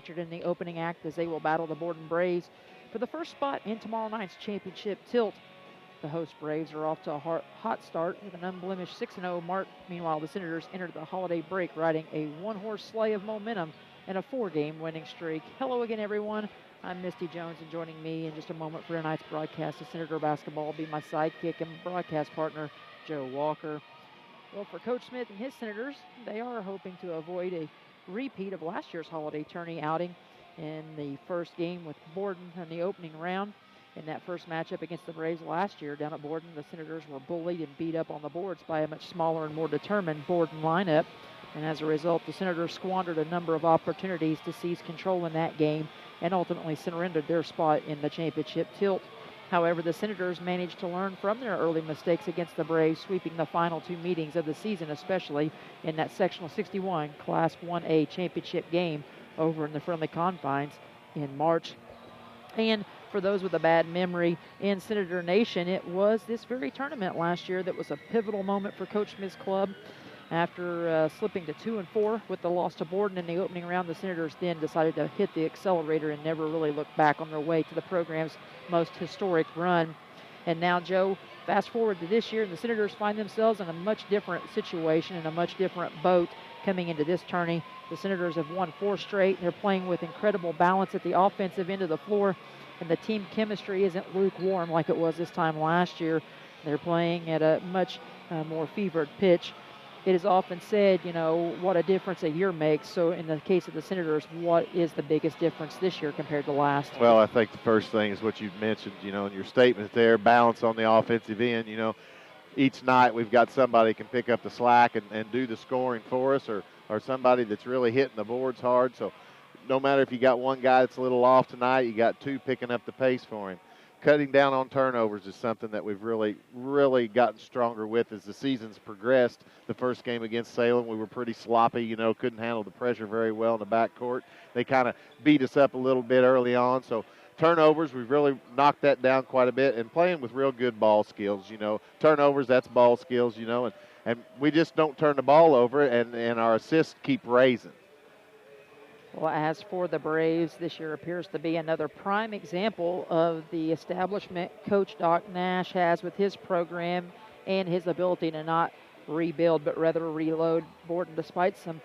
featured in the opening act as they will battle the Borden Braves for the first spot in tomorrow night's championship tilt. The host Braves are off to a hot start with an unblemished 6-0 mark. Meanwhile, the Senators entered the holiday break riding a one-horse sleigh of momentum and a 4-game winning streak. Hello again, everyone. I'm Misty Jones, and joining me in just a moment for tonight's broadcast of Senator basketball will be my sidekick and broadcast partner, Joe Walker. Well, for Coach Smith and his Senators, they are hoping to avoid a repeat of last year's holiday tourney outing in the first game with Borden in the opening round. In that first matchup against the Braves last year down at Borden, the Senators were bullied and beat up on the boards by a much smaller and more determined Borden lineup. And as a result, the Senators squandered a number of opportunities to seize control in that game and ultimately surrendered their spot in the championship tilt. However, the Senators managed to learn from their early mistakes against the Braves, sweeping the final 2 meetings of the season, especially in that Sectional 61 Class 1A championship game over in the friendly confines in March. And for those with a bad memory in Senator Nation, it was this very tournament last year that was a pivotal moment for Coach Smith's club. After slipping to 2-4 with the loss to Borden in the opening round, the Senators then decided to hit the accelerator and never really looked back on their way to the program's most historic run. And now, Joe, fast forward to this year, and the Senators find themselves in a much different situation, in a much different boat coming into this tourney. The Senators have won 4 straight. They're playing with incredible balance at the offensive end of the floor, and the team chemistry isn't lukewarm like it was this time last year. They're playing at a much more fevered pitch. It is often said, what a difference a year makes. So in the case of the Senators, what is the biggest difference this year compared to last? Well, I think the first thing is what you've mentioned, in your statement there, balance on the offensive end. Each night we've got somebody who can pick up the slack and do the scoring for us, or somebody that's really hitting the boards hard. So no matter if you got one guy that's a little off tonight, you got 2 picking up the pace for him. Cutting down on turnovers is something that we've really, really gotten stronger with as the season's progressed. The first game against Salem, we were pretty sloppy, couldn't handle the pressure very well in the backcourt. They kind of beat us up a little bit early on. So turnovers, we've really knocked that down quite a bit, and playing with real good ball skills. Turnovers, that's ball skills, and we just don't turn the ball over, and our assists keep raising. Well, as for the Braves, this year appears to be another prime example of the establishment Coach Doc Nash has with his program and his ability to not rebuild but rather reload. Borden, despite some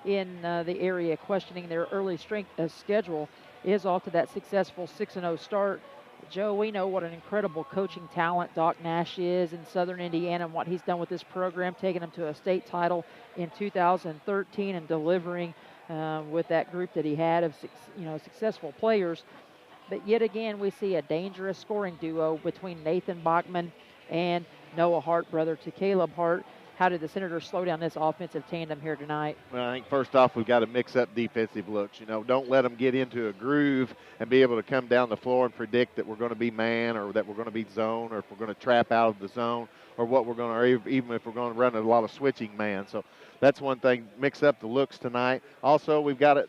in the area questioning their early strength schedule, is off to that successful 6-0 start. Joe, we know what an incredible coaching talent Doc Nash is in Southern Indiana and what he's done with this program, taking them to a state title in 2013 and delivering with that group that he had of successful players. But yet again, we see a dangerous scoring duo between Nathan Bachman and Noah Hart, brother to Caleb Hart. How did the Senators slow down this offensive tandem here tonight? Well, I think first off, we've got to mix up defensive looks. Don't let them get into a groove and be able to come down the floor and predict that we're going to be man or that we're going to be zone or if we're going to trap out of the zone or what we're going to, or even if we're going to run a lot of switching man. So that's one thing. Mix up the looks tonight. Also, we've got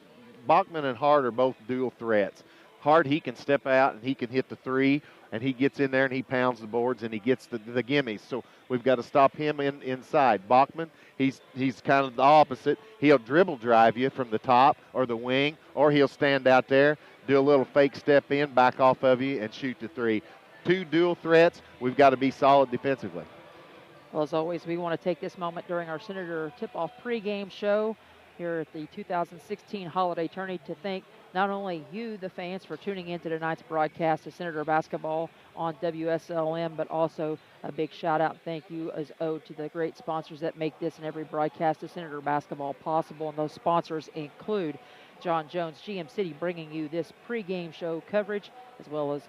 Bachman and Hart are both dual threats. Hart, he can step out and he can hit the 3, and he gets in there and he pounds the boards and he gets the gimmies. So we've got to stop him inside. Bachman, he's kind of the opposite. He'll dribble drive you from the top or the wing, or he'll stand out there, do a little fake step in, back off of you, and shoot the 3. 2 dual threats. We've got to be solid defensively. Well, as always, we want to take this moment during our Senator Tip-Off pregame show here at the 2016 Holiday Tourney to thank not only you, the fans, for tuning in to tonight's broadcast of Senator Basketball on WSLM, but also a big shout-out thank you is owed to the great sponsors that make this and every broadcast of Senator Basketball possible, and those sponsors include John Jones, GM City, bringing you this pregame show coverage, as well as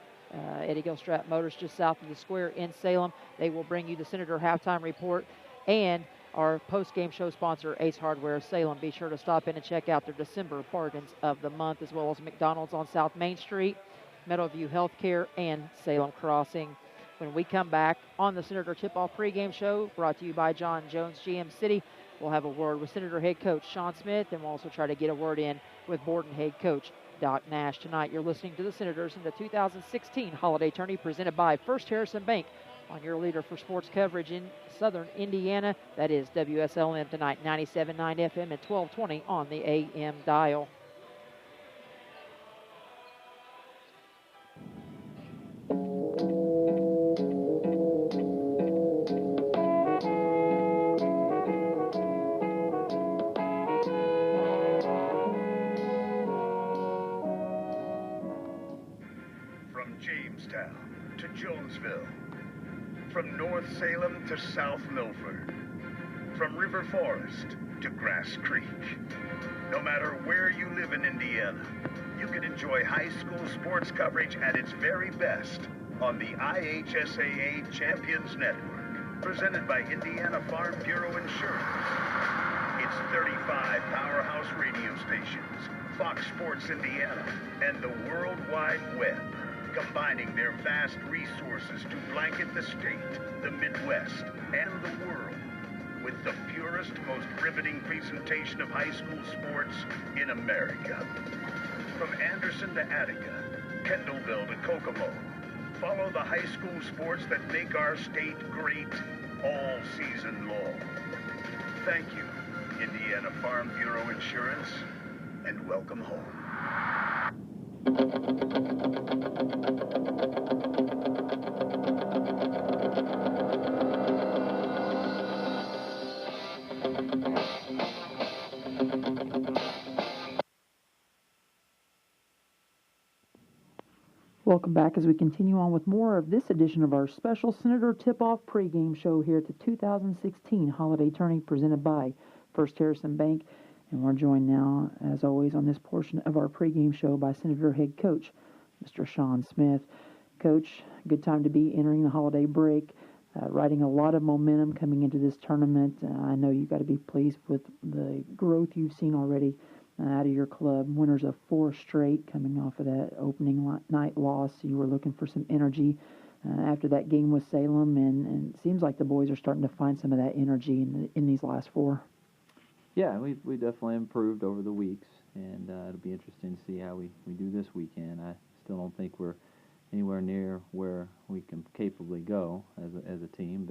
Eddie Gilstrap Motors just south of the square in Salem. They will bring you the Senator Halftime Report, and our post-game show sponsor, Ace Hardware Salem. Be sure to stop in and check out their December bargains of the month, as well as McDonald's on South Main Street, Meadowview Healthcare, and Salem Crossing. When we come back on the Senator Tip-Off pregame show, brought to you by John Jones, GM City, we'll have a word with Senator head coach Sean Smith, and we'll also try to get a word in with Borden head coach Doc Nash. Tonight, you're listening to the Senators in the 2016 Holiday Tourney presented by First Harrison Bank, on your leader for sports coverage in southern Indiana. That is WSLM tonight, 97.9 FM at 1220 on the AM dial. From Jamestown to Jonesville, from North Salem to South Milford, from River Forest to Grass Creek. No matter where you live in Indiana, you can enjoy high school sports coverage at its very best on the IHSAA Champions Network, presented by Indiana Farm Bureau Insurance. It's 35 powerhouse radio stations, Fox Sports Indiana, and the World Wide Web, combining their vast resources to blanket the state, the Midwest, and the world with the purest, most riveting presentation of high school sports in America. From Anderson to Attica, Kendallville to Kokomo, follow the high school sports that make our state great all season long. Thank you, Indiana Farm Bureau Insurance, and welcome home. Welcome back as we continue on with more of this edition of our special Senator Tip-Off pregame show here at the 2016 Holiday Tourney presented by First Harrison Bank. And we're joined now, as always, on this portion of our pregame show by Senator head coach, Mr. Sean Smith. Coach, good time to be entering the holiday break, riding a lot of momentum coming into this tournament. I know you've got to be pleased with the growth you've seen already out of your club. Winners of 4 straight coming off of that opening night loss. You were looking for some energy after that game with Salem, and it seems like the boys are starting to find some of that energy in these last 4. Yeah, we definitely improved over the weeks, and it'll be interesting to see how we do this weekend. I still don't think we're anywhere near where we can capably go as a team,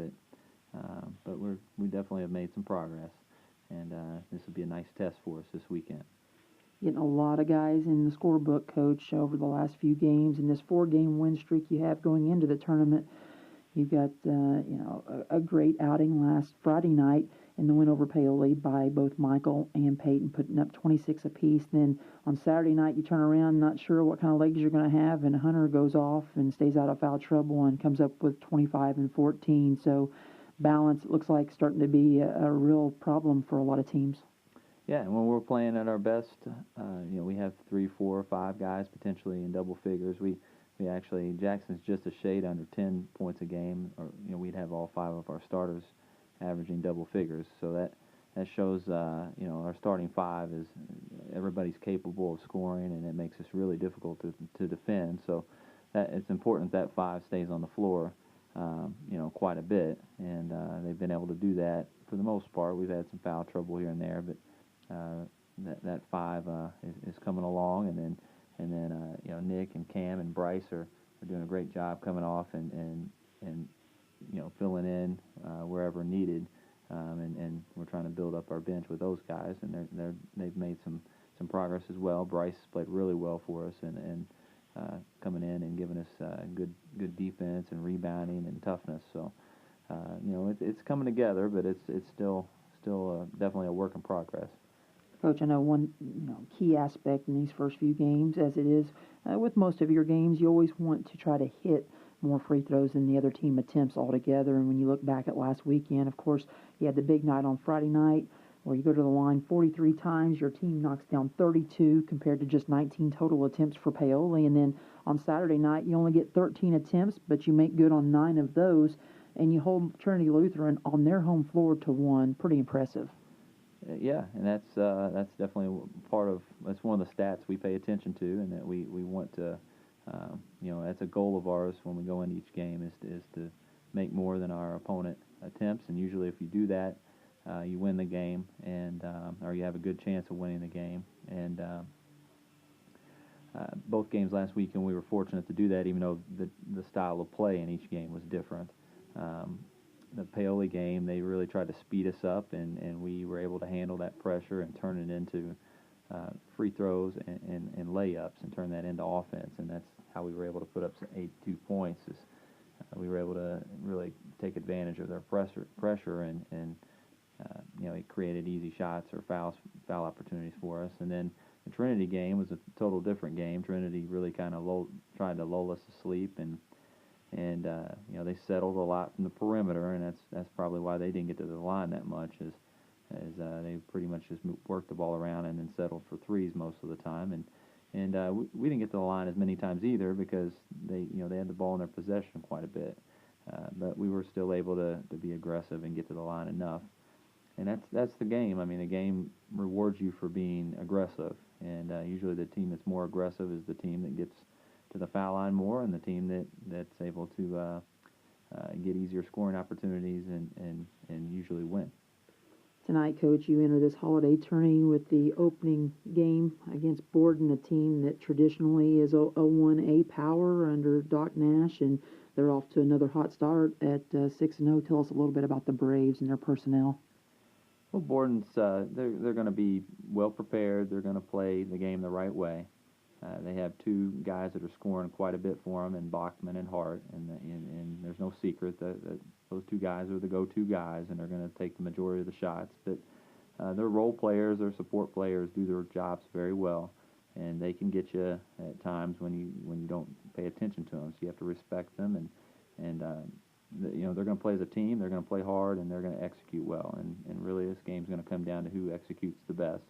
but we definitely have made some progress, and this will be a nice test for us this weekend. Getting a lot of guys in the scorebook, Coach, over the last few games, and this 4-game win streak you have going into the tournament. You've got a great outing last Friday night in the win over Paoli by both Michael and Peyton, putting up 26 apiece. Then on Saturday night, you turn around, not sure what kind of legs you're going to have, and Hunter goes off and stays out of foul trouble and comes up with 25 and 14. So balance, it looks like, starting to be a real problem for a lot of teams. Yeah, and when we're playing at our best, we have 3, 4, 5 guys potentially in double figures. We actually, Jackson's just a shade under 10 points a game, or we'd have all 5 of our starters averaging double figures. So that shows our starting 5 is everybody's capable of scoring, and it makes us really difficult to defend. So that it's important that 5 stays on the floor, quite a bit, and they've been able to do that for the most part. We've had some foul trouble here and there, but that 5 is coming along, and then Nick and Cam and Bryce are doing a great job coming off and filling in wherever needed, and we're trying to build up our bench with those guys, and they've made some progress as well. Bryce played really well for us and coming in and giving us good defense and rebounding and toughness. So it's coming together, but it's still definitely a work in progress. Coach, I know one key aspect in these first few games, as it is with most of your games, you always want to try to hit more free throws than the other team attempts altogether. And when you look back at last weekend, of course, you had the big night on Friday night where you go to the line 43 times, your team knocks down 32 compared to just 19 total attempts for Paoli. And then on Saturday night, you only get 13 attempts, but you make good on 9 of those, and you hold Trinity Lutheran on their home floor to 1. Pretty impressive. Yeah, and that's definitely that's one of the stats we pay attention to, and that we want to, that's a goal of ours when we go into each game is to make more than our opponent attempts, and usually if you do that, you win the game, and or you have a good chance of winning the game. And both games last weekend we were fortunate to do that, even though the style of play in each game was different. the Paoli game, they really tried to speed us up, and we were able to handle that pressure and turn it into free throws and layups and turn that into offense. And that's how we were able to put up 82 points. We were able to really take advantage of their pressure and it created easy shots or foul opportunities for us. And then the Trinity game was a total different game. Trinity really kind of tried to lull us to sleep, and they settled a lot from the perimeter, and that's probably why they didn't get to the line that much, as they pretty much just worked the ball around and then settled for threes most of the time. And we didn't get to the line as many times either, because they had the ball in their possession quite a bit. But we were still able to be aggressive and get to the line enough. And that's the game. I mean, the game rewards you for being aggressive, and usually the team that's more aggressive is the team that gets to the foul line more, and the team that's able to get easier scoring opportunities and usually win. Tonight, Coach, you enter this holiday tourney with the opening game against Borden, a team that traditionally is a 1A power under Doc Nash, and they're off to another hot start at 6-0. Tell us a little bit about the Braves and their personnel. Well, Borden's they're going to be well prepared. They're going to play the game the right way. They have two guys that are scoring quite a bit for them, in Bachman and Hart, and there's no secret that those two guys are the go-to guys, and they're going to take the majority of the shots. But their role players, their support players, do their jobs very well, and they can get you at times when you don't pay attention to them. So you have to respect them, and they're going to play as a team. They're going to play hard, and they're going to execute well. And really, this game's going to come down to who executes the best.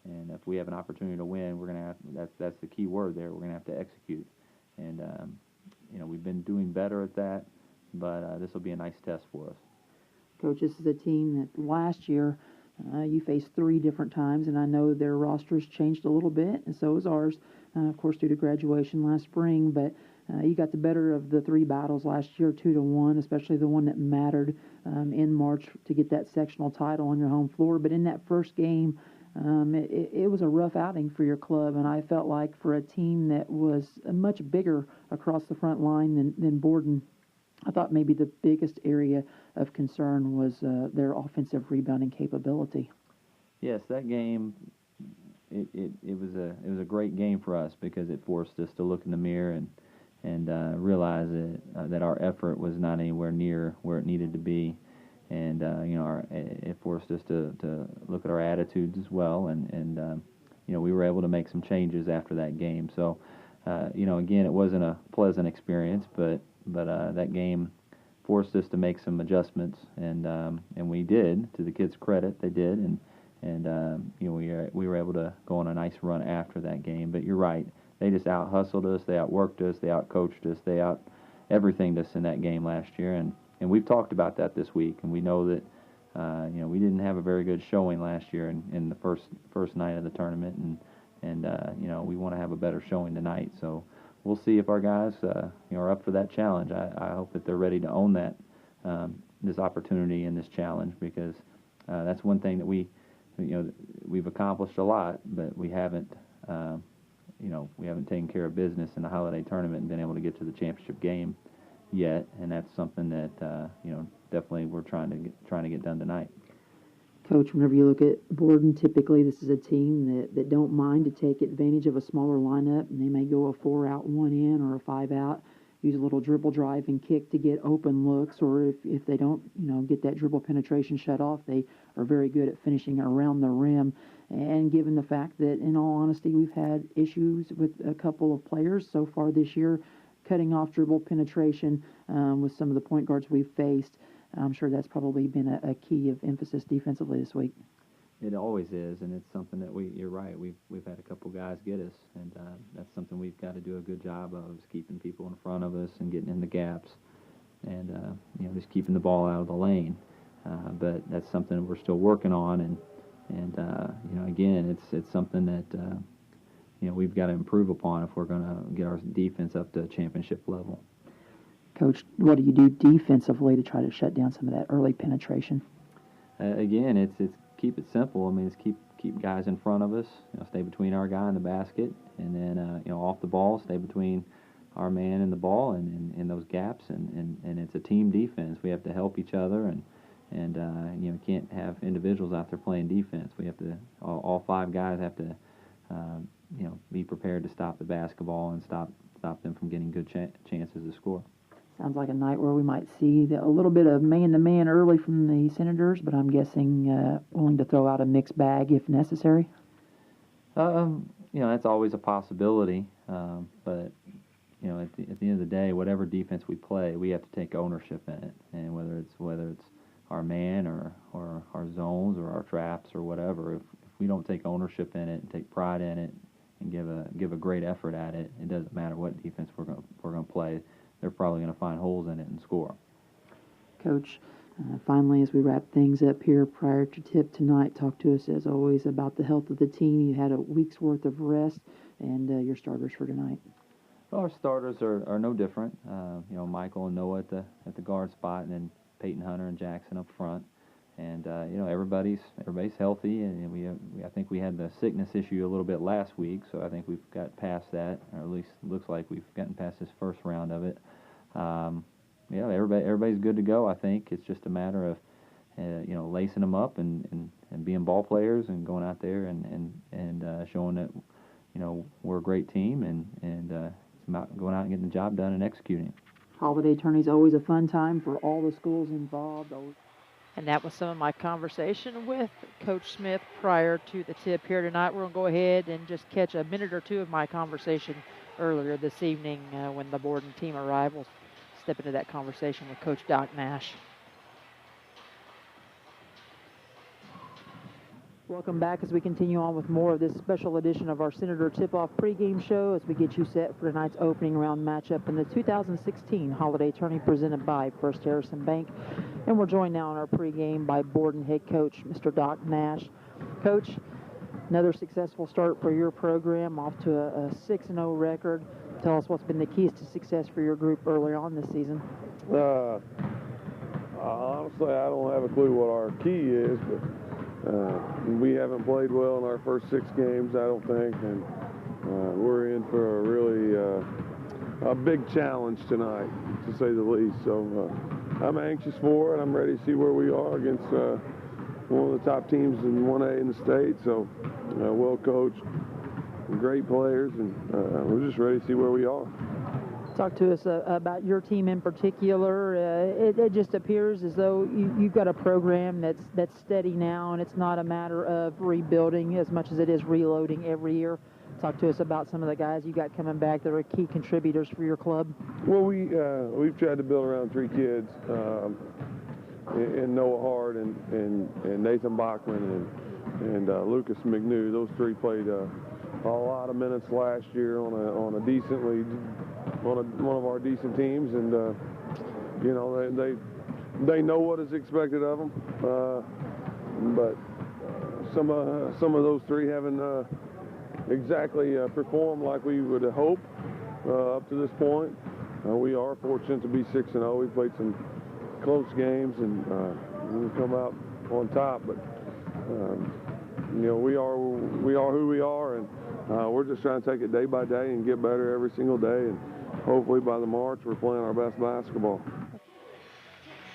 And if we have an opportunity to win, we're going to have that's the key word there. We're going to have to execute. And we've been doing better at that, but this will be a nice test for us. Coach, this is a team that last year you faced 3 different times, and I know their rosters changed a little bit, and so is ours, of course, due to graduation last spring. But you got the better of the 3 battles last year, 2-1, especially the one that mattered in March to get that sectional title on your home floor. But in that first game, it was a rough outing for your club, and I felt like for a team that was much bigger across the front line than Borden, I thought maybe the biggest area of concern was their offensive rebounding capability. Yes, that game, it was a great game for us, because it forced us to look in the mirror and realize that our effort was not anywhere near where it needed to be. And it forced us to look at our attitudes as well, and we were able to make some changes after that game. So, again, it wasn't a pleasant experience, but that game forced us to make some adjustments, and we did. To the kids' credit, they did, and we were able to go on a nice run after that game. But you're right, they just out hustled us, they outworked us, they out coached us, they out everythinged us in that game last year, and we've talked about that this week, and we know that we didn't have a very good showing last year in the first night of the tournament, and we want to have a better showing tonight. So we'll see if our guys are up for that challenge. I hope that they're ready to own that this opportunity and this challenge, because that's one thing that we've accomplished a lot, but we haven't taken care of business in the holiday tournament and been able to get to the championship game yet, and that's something that definitely we're trying to get done tonight. Coach, whenever you look at Borden, typically this is a team that don't mind to take advantage of a smaller lineup, and they may go a 4-out, 1-in, or a 5-out, use a little dribble drive and kick to get open looks, or if they don't get that dribble penetration shut off, they are very good at finishing around the rim. And given the fact that, in all honesty, we've had issues with a couple of players so far this year cutting off dribble penetration with some of the point guards we've faced, I'm sure that's probably been a key of emphasis defensively this week. It always is, and it's something that you're right, we've had a couple guys get us, and that's something we've got to do a good job of, is keeping people in front of us and getting in the gaps, and just keeping the ball out of the lane. But that's something we're still working on, and again, it's something that we've got to improve upon if we're going to get our defense up to championship level. Coach, what do you do defensively to try to shut down some of that early penetration? Again, it's keep it simple. I mean, it's keep guys in front of us. Stay between our guy and the basket, and then off the ball, stay between our man in the ball and in those gaps, and it's a team defense. We have to help each other, and you know, can't have individuals out there playing defense. We have to all 5 guys have to you know, be prepared to stop the basketball and stop them from getting good chances to score. Sounds like a night where we might see a little bit of man-to-man early from the Senators, but I'm guessing willing to throw out a mixed bag if necessary. You know, that's always a possibility, but you know, at the end of the day, whatever defense we play, we have to take ownership in it, and whether it's our man or our zones or our traps or whatever, if we don't take ownership in it and take pride in it and give a great effort at it, it doesn't matter what defense we're going to play. They're probably going to find holes in it and score. Coach, finally, as we wrap things up here prior to tip tonight, talk to us as always about the health of the team. You had a week's worth of rest, and your starters for tonight. Well, our starters are no different. You know, Michael and Noah at the guard spot, and then Peyton Hunter and Jackson up front. And you know, everybody's healthy, and I think we had the sickness issue a little bit last week, so I think we've got past that, or at least looks like we've gotten past this first round of it. Yeah, everybody's good to go. I think it's just a matter of you know, lacing them up and being ball players and going out there and showing that, you know, we're a great team, and it's about going out and getting the job done and executing. Holiday tourney's always a fun time for all the schools involved. And that was some of my conversation with Coach Smith prior to the tip here tonight. We're going to go ahead and just catch a minute or two of my conversation earlier this evening when the Borden team arrived. We'll step into that conversation with Coach Doc Nash. Welcome back as we continue on with more of this special edition of our Senator Tip-Off pregame show as we get you set for tonight's opening round matchup in the 2016 Holiday Tourney presented by First Harrison Bank. And we're joined now in our pregame by Borden head coach, Mr. Doc Nash. Coach, another successful start for your program, off to a 6-0 record. Tell us what's been the keys to success for your group early on this season. Honestly, I don't have a clue what our key is, but we haven't played well in our first 6 games, I don't think, and we're in for a really a big challenge tonight, to say the least. So I'm anxious for it. I'm ready to see where we are against one of the top teams in 1A in the state. So well coached, great players, and we're just ready to see where we are. Talk to us about your team in particular. It just appears as though you've got a program that's steady now, and it's not a matter of rebuilding as much as it is reloading every year. Talk to us about some of the guys you got coming back that are key contributors for your club. Well, we've tried to build around 3 kids, in Noah Hart and Nathan Bachman and Lucas McNew. Those 3 played a lot of minutes last year on one of our decent teams, and you know, they know what is expected of them, but some of those 3 haven't exactly performed like we would hope up to this point. We are fortunate to be 6-0. We played some close games and we come out on top, but you know, we are who we are, and we're just trying to take it day by day and get better every single day, and hopefully by the March we're playing our best basketball.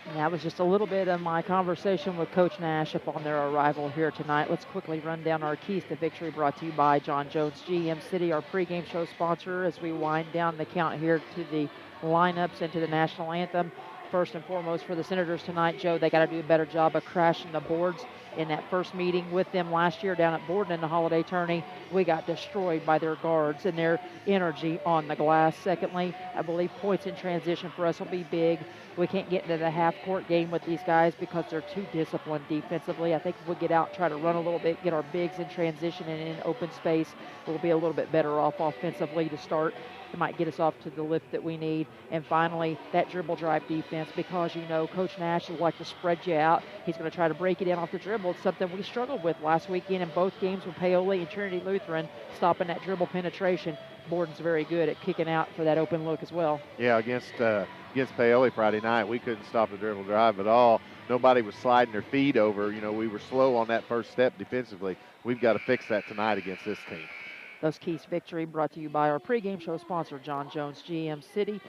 And that was just a little bit of my conversation with Coach Nash upon their arrival here tonight. Let's quickly run down our keys to victory, brought to you by John Jones GM City, our pregame show sponsor, as we wind down the count here to the lineups and to the national anthem. First and foremost for the Senators tonight, Joe, they got to do a better job of crashing the boards. In that first meeting with them last year down at Borden in the Holiday Tourney, we got destroyed by their guards and their energy on the glass. Secondly, I believe points in transition for us will be big. We can't get into the half-court game with these guys because they're too disciplined defensively. I think if we get out, try to run a little bit, get our bigs in transition and in open space, we'll be a little bit better off offensively to start. It might get us off to the lift that we need. And finally, that dribble drive defense, because you know Coach Nash would like to spread you out. He's going to try to break it in off the dribble. It's something we struggled with last weekend in both games with Paoli and Trinity Lutheran, stopping that dribble penetration. Borden's very good at kicking out for that open look as well. Yeah, against Paoli Friday night, we couldn't stop the dribble drive at all. Nobody was sliding their feet over. You know, we were slow on that first step defensively. We've got to fix that tonight against this team. Thus Keith's victory brought to you by our pregame show sponsor, John Jones GM City.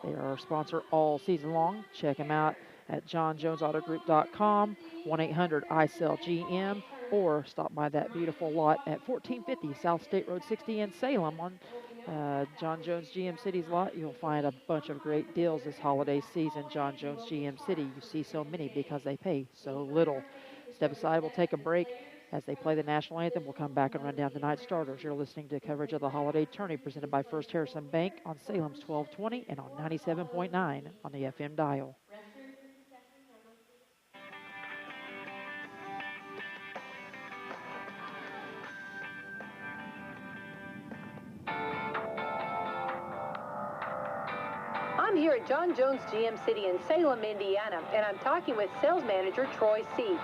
They are our sponsor all season long. Check them out at johnjonesautogroup.com, 1-800-I-SELL-GM, or stop by that beautiful lot at 1450 South State Road 60 in Salem on John Jones GM City's lot. You'll find a bunch of great deals this holiday season. John Jones GM City, you see so many because they pay so little. Step aside, we'll take a break. As they play the national anthem, we'll come back and run down tonight's starters. You're listening to coverage of the holiday tourney presented by First Harrison Bank on Salem's 1220 and on 97.9 on the FM dial. I'm here at John Jones GM City in Salem, Indiana, and I'm talking with sales manager Troy C.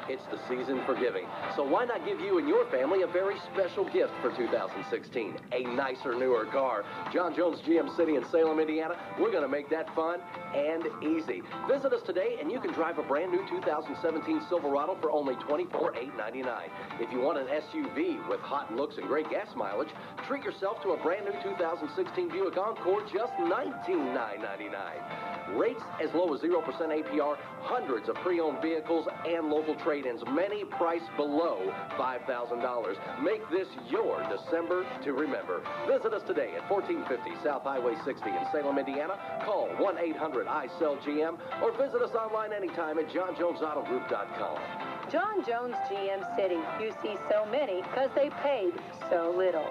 It's the season for giving, so why not give you and your family a very special gift for 2016? A nicer, newer car. John Jones GM City in Salem, Indiana, we're going to make that fun and easy. Visit us today and you can drive a brand new 2017 Silverado for only $24,899. If you want an SUV with hot looks and great gas mileage, treat yourself to a brand new 2016 Buick Encore, just $19,999. Rates as low as 0% APR, hundreds of pre-owned vehicles and local trade-ins, many priced below $5,000. Make this your December to remember. Visit us today at 1450 South Highway 60 in Salem, Indiana. Call 1-800-I-SELL-GM or visit us online anytime at johnjonesautogroup.com. John Jones GM City. You see so many because they paid so little.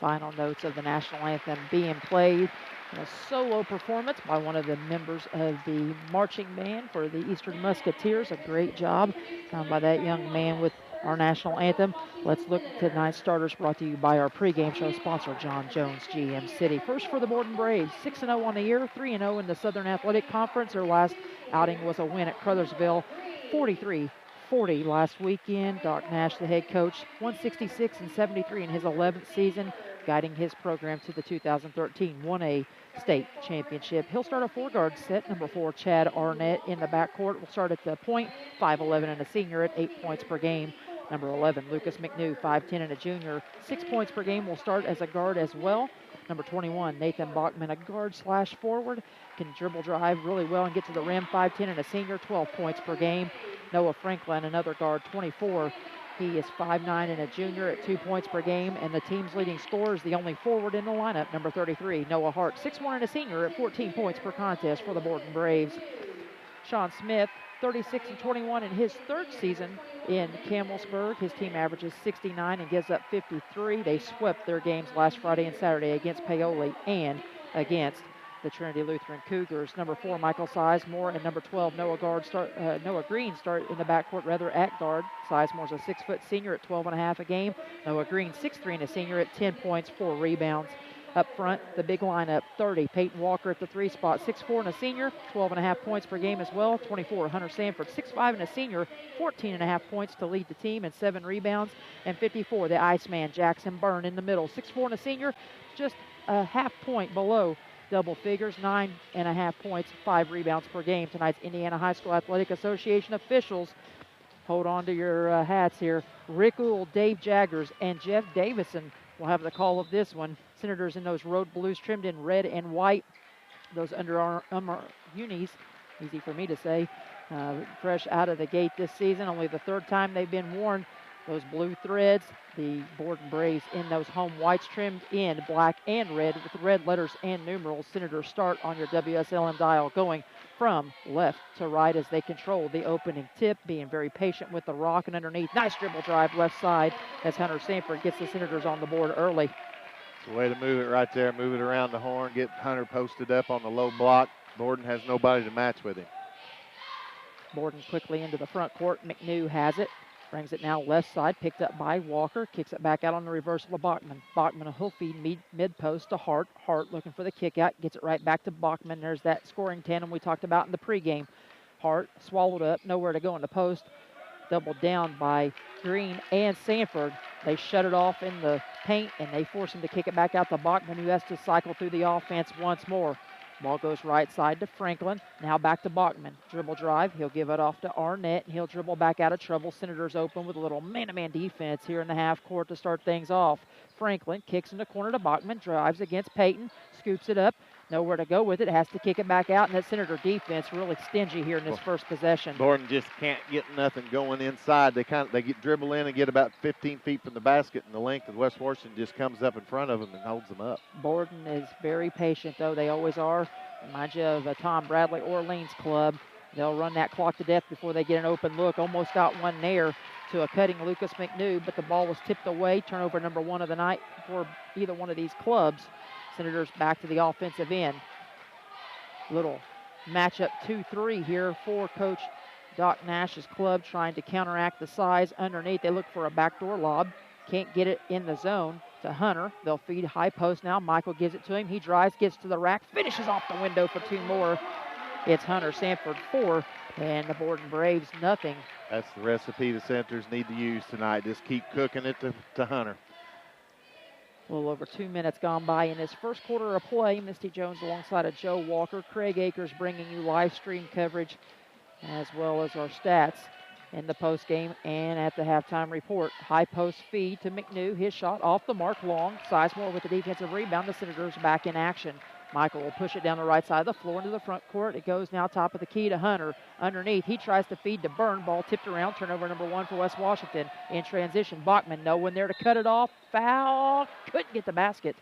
Final notes of the national anthem being played. A solo performance by one of the members of the marching band for the Eastern Musketeers. A great job done by that young man with our national anthem. Let's look at tonight's starters brought to you by our pregame show sponsor, John Jones GM City. First for the Borden Braves, 6-0 on the year, 3-0 in the Southern Athletic Conference. Their last outing was a win at Crothersville, 43-40 last weekend. Doc Nash, the head coach, 166-73 in his 11th season, guiding his program to the 2013 1A state championship. He'll start a four-guard set. Number 4, Chad Arnett in the backcourt will start at the point, 5'11" and a senior at 8 points per game. Number 11, Lucas McNew, 5'10" and a junior, 6 points per game, will start as a guard as well. Number 21, Nathan Bachman, a guard/forward, can dribble drive really well and get to the rim, 5'10" and a senior, 12 points per game. Noah Franklin, another guard, 24. He is 5'9" and a junior at 2 points per game, and the team's leading scorer is the only forward in the lineup, number 33, Noah Hart, 6'1" and a senior at 14 points per contest for the Borden Braves. Sean Smith, 36-21 in his third season in Camelsburg. His team averages 69 and gives up 53. They swept their games last Friday and Saturday against Paoli and against the Trinity Lutheran Cougars. Number 4, Michael Sizemore, and number 12, Noah Green start in the backcourt at guard. Sizemore's a 6-foot senior at 12.5 a game. Noah Green, 6'3" and a senior at 10 points, 4 rebounds. Up front, the big lineup, 30, Peyton Walker at the 3 spot, 6'4" and a senior, 12.5 points per game as well. 24, Hunter Sanford, 6'5" and a senior, 14.5 points to lead the team and 7 rebounds. And 54, the Iceman, Jackson Byrne in the middle, 6'4" and a senior, just a half point below double figures, 9.5 points, 5 rebounds per game. Tonight's Indiana High School Athletic Association officials, hold on to your hats here. Rick Uhl, Dave Jaggers, and Jeff Davison will have the call of this one. Senators in those road blues trimmed in red and white. Those Under Armour unis, easy for me to say, fresh out of the gate this season. Only the third time they've been worn. Those blue threads, the Borden Braves in those home whites trimmed in black and red with red letters and numerals. Senators start on your WSLM dial, going from left to right as they control the opening tip, being very patient with the rock and underneath. Nice dribble drive left side as Hunter Sanford gets the Senators on the board early. It's a way to move it right there, move it around the horn, get Hunter posted up on the low block. Borden has nobody to match with him. Borden quickly into the front court. McNew has it. Brings it now left side, picked up by Walker. Kicks it back out on the reversal of Bachman. Bachman, a hoof feed mid-post to Hart. Hart looking for the kick out. Gets it right back to Bachman. There's that scoring tandem we talked about in the pregame. Hart swallowed up, nowhere to go in the post. Doubled down by Green and Sanford. They shut it off in the paint, and they force him to kick it back out to Bachman, who has to cycle through the offense once more. Ball goes right side to Franklin. Now back to Bachman. Dribble drive. He'll give it off to Arnett, and he'll dribble back out of trouble. Senators open with a little man-to-man defense here in the half court to start things off. Franklin kicks in the corner to Bachman, drives against Payton, scoops it up. Nowhere to go with it. Has to kick it back out, and that Senator defense really stingy here in this first possession. Borden just can't get nothing going inside. They get dribble in and get about 15 feet from the basket, and the length of West Washington just comes up in front of them and holds them up. Borden is very patient, though. They always are. Remind you of Tom Bradley Orleans club. They'll run that clock to death before they get an open look. Almost got one there to a cutting Lucas McNew, but the ball was tipped away. Turnover number 1 of the night for either one of these clubs. Senators back to the offensive end. Little matchup 2-3 here for Coach Doc Nash's club, trying to counteract the size underneath. They look for a backdoor lob. Can't get it in the zone to Hunter. They'll feed high post now. Michael gives it to him. He drives, gets to the rack, finishes off the window for 2 more. It's Hunter Sanford 4, and the Borden Braves nothing. That's the recipe the Senators need to use tonight. Just keep cooking it to Hunter. A little over 2 minutes gone by in this first quarter of play. Misty Jones alongside of Joe Walker. Craig Akers bringing you live stream coverage as well as our stats in the post game and at the halftime report. High post feed to McNew. His shot off the mark, long. Sizemore with the defensive rebound. The Senators back in action. Michael will push it down the right side of the floor into the front court. It goes now top of the key to Hunter. Underneath, he tries to feed to Byrne. Ball tipped around. Turnover number 1 for West Washington. In transition, Bachman, no one there to cut it off. Foul. Couldn't get the basket.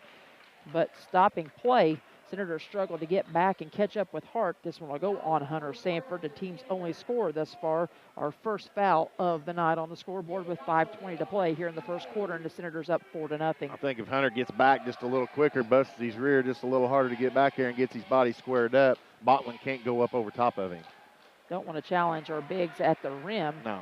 But stopping play, Senators struggle to get back and catch up with Hart. This one will go on Hunter Sanford, the team's only scorer thus far. Our first foul of the night on the scoreboard with 5:20 to play here in the first quarter, and the Senators up 4-0. I think if Hunter gets back just a little quicker, busts his rear just a little harder to get back here and gets his body squared up, Bachman can't go up over top of him. Don't want to challenge our bigs at the rim. No.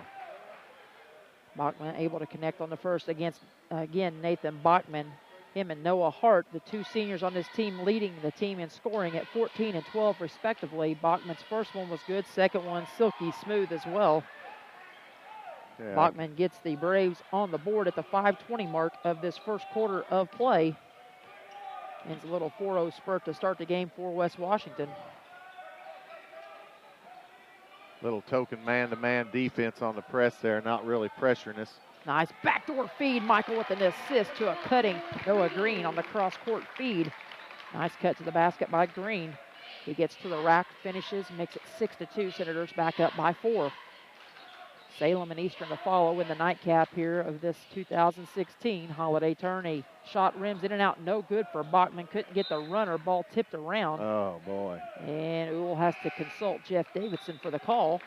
Bachman able to connect on the first against, again, Nathan Bachman. Him and Noah Hart, the 2 seniors on this team, leading the team in scoring at 14 and 12 respectively. Bachman's first one was good, second one silky smooth as well. Yeah. Bachman gets the Braves on the board at the 5:20 mark of this first quarter of play. And it's a little 4-0 spurt to start the game for West Washington. Little token man-to-man defense on the press there, not really pressuring us. Nice backdoor feed. Michael with an assist to a cutting Noah Green on the cross-court feed. Nice cut to the basket by Green. He gets to the rack, finishes, makes it 6-2. Senators back up by 4. Salem and Eastern to follow in the nightcap here of this 2016 holiday tourney. Shot rims in and out, no good for Bachman. Couldn't get the runner. Ball tipped around. Oh, boy. And Uhl has to consult Jeff Davidson for the call.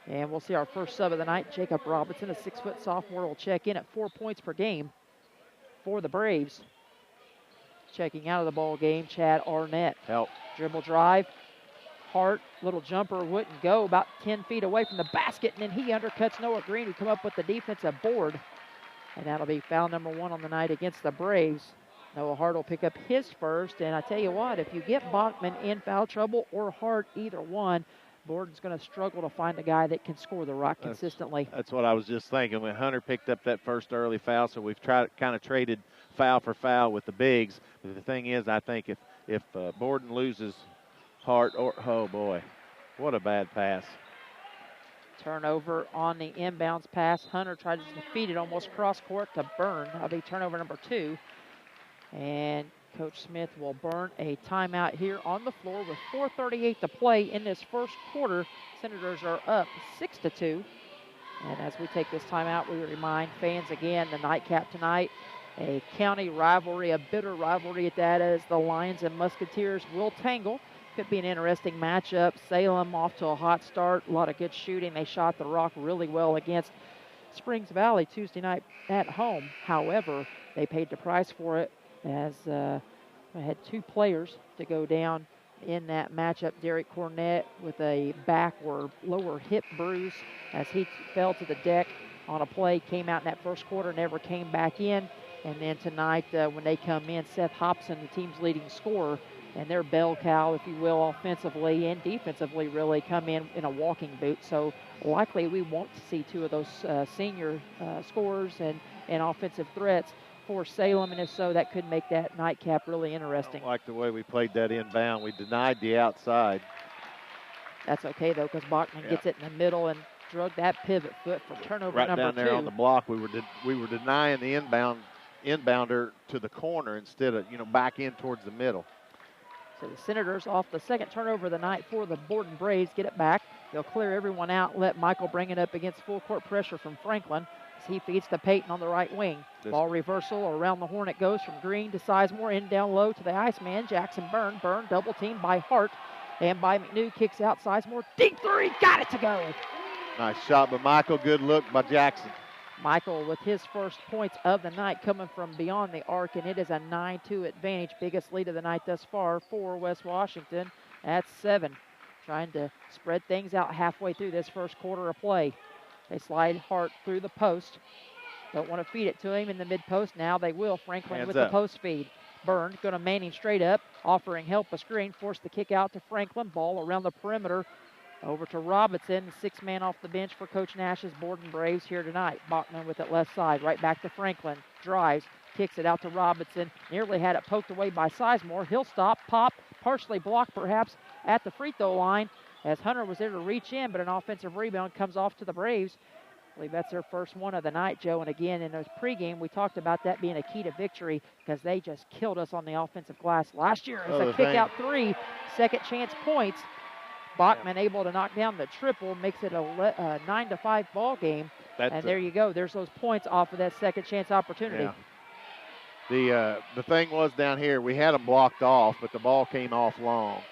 And we'll see our first sub of the night. Jacob Robinson, a 6-foot sophomore, will check in at 4 points per game for the Braves. Checking out of the ball game, Chad Arnett. Help. Dribble drive. Hart, little jumper, wouldn't go. About 10 feet away from the basket, and then he undercuts Noah Green, who come up with the defensive board. And that'll be foul number 1 on the night against the Braves. Noah Hart will pick up his first. And I tell you what, if you get Bachman in foul trouble or Hart, either one, Borden's going to struggle to find a guy that can score the rock consistently. That's what I was just thinking. When Hunter picked up that first early foul, so we've kind of traded foul for foul with the bigs. But the thing is, I think if Borden loses Hart, oh boy, what a bad pass. Turnover on the inbounds pass. Hunter tried to feed it almost cross court to Byrne. That'll be turnover number 2. And Coach Smith will burn a timeout here on the floor with 4:38 to play in this first quarter. Senators are up 6-2. And as we take this timeout, we remind fans again, the nightcap tonight, a county rivalry, a bitter rivalry at that, as the Lions and Musketeers will tangle. Could be an interesting matchup. Salem off to a hot start, a lot of good shooting. They shot the rock really well against Springs Valley Tuesday night at home. However, they paid the price for it, as I had 2 players to go down in that matchup. Derek Cornett with a back or lower hip bruise as he fell to the deck on a play, came out in that first quarter, never came back in. And then tonight when they come in, Seth Hobson, the team's leading scorer, and their bell cow, if you will, offensively and defensively, really come in a walking boot. So likely we won't see two of those senior scorers and offensive threats for Salem, and if so, that could make that nightcap really interesting. I don't like the way we played that inbound. We denied the outside. That's okay, though, because Bachman gets it in the middle and drug that pivot foot for turnover right number down there 2. on the block. We were denying the inbounder to the corner instead of, back in towards the middle. So the Senators off the second turnover of the night for the Borden Braves get it back. They'll clear everyone out, let Michael bring it up against full court pressure from Franklin as he feeds to Peyton on the right wing. Ball reversal around the horn it goes from Green to Sizemore, in down low to the Iceman, Jackson Byrne. Byrne double teamed by Hart and by McNew, kicks out Sizemore. Deep three, got it to go. Nice shot by Michael, good look by Jackson. Michael with his first points of the night coming from beyond the arc, and it is a 9-2 advantage. Biggest lead of the night thus far for West Washington at 7. Trying to spread things out halfway through this first quarter of play. They slide Hart through the post. Don't want to feed it to him in the mid-post. Now they will. Franklin Hands with up. the post feed. Byrne going to man him straight up, offering help a screen. Forced the kick out to Franklin. Ball around the perimeter. Over to Robinson, 6-man off the bench for Coach Nash's Borden Braves here tonight. Bachman with it left side, right back to Franklin. Drives, kicks it out to Robinson. Nearly had it poked away by Sizemore. He'll stop, pop, partially blocked perhaps at the free throw line as Hunter was there to reach in, but an offensive rebound comes off to the Braves. I believe that's their first one of the night, Joe. And again, in the pregame, we talked about that being a key to victory because they just killed us on the offensive glass last year. It's a kick out 3, second chance points. Bachman able to knock down the triple, makes it a 9-5 ball game. And there you go. There's those points off of that second chance opportunity. Yeah. The thing was down here, we had them blocked off, but the ball came off long.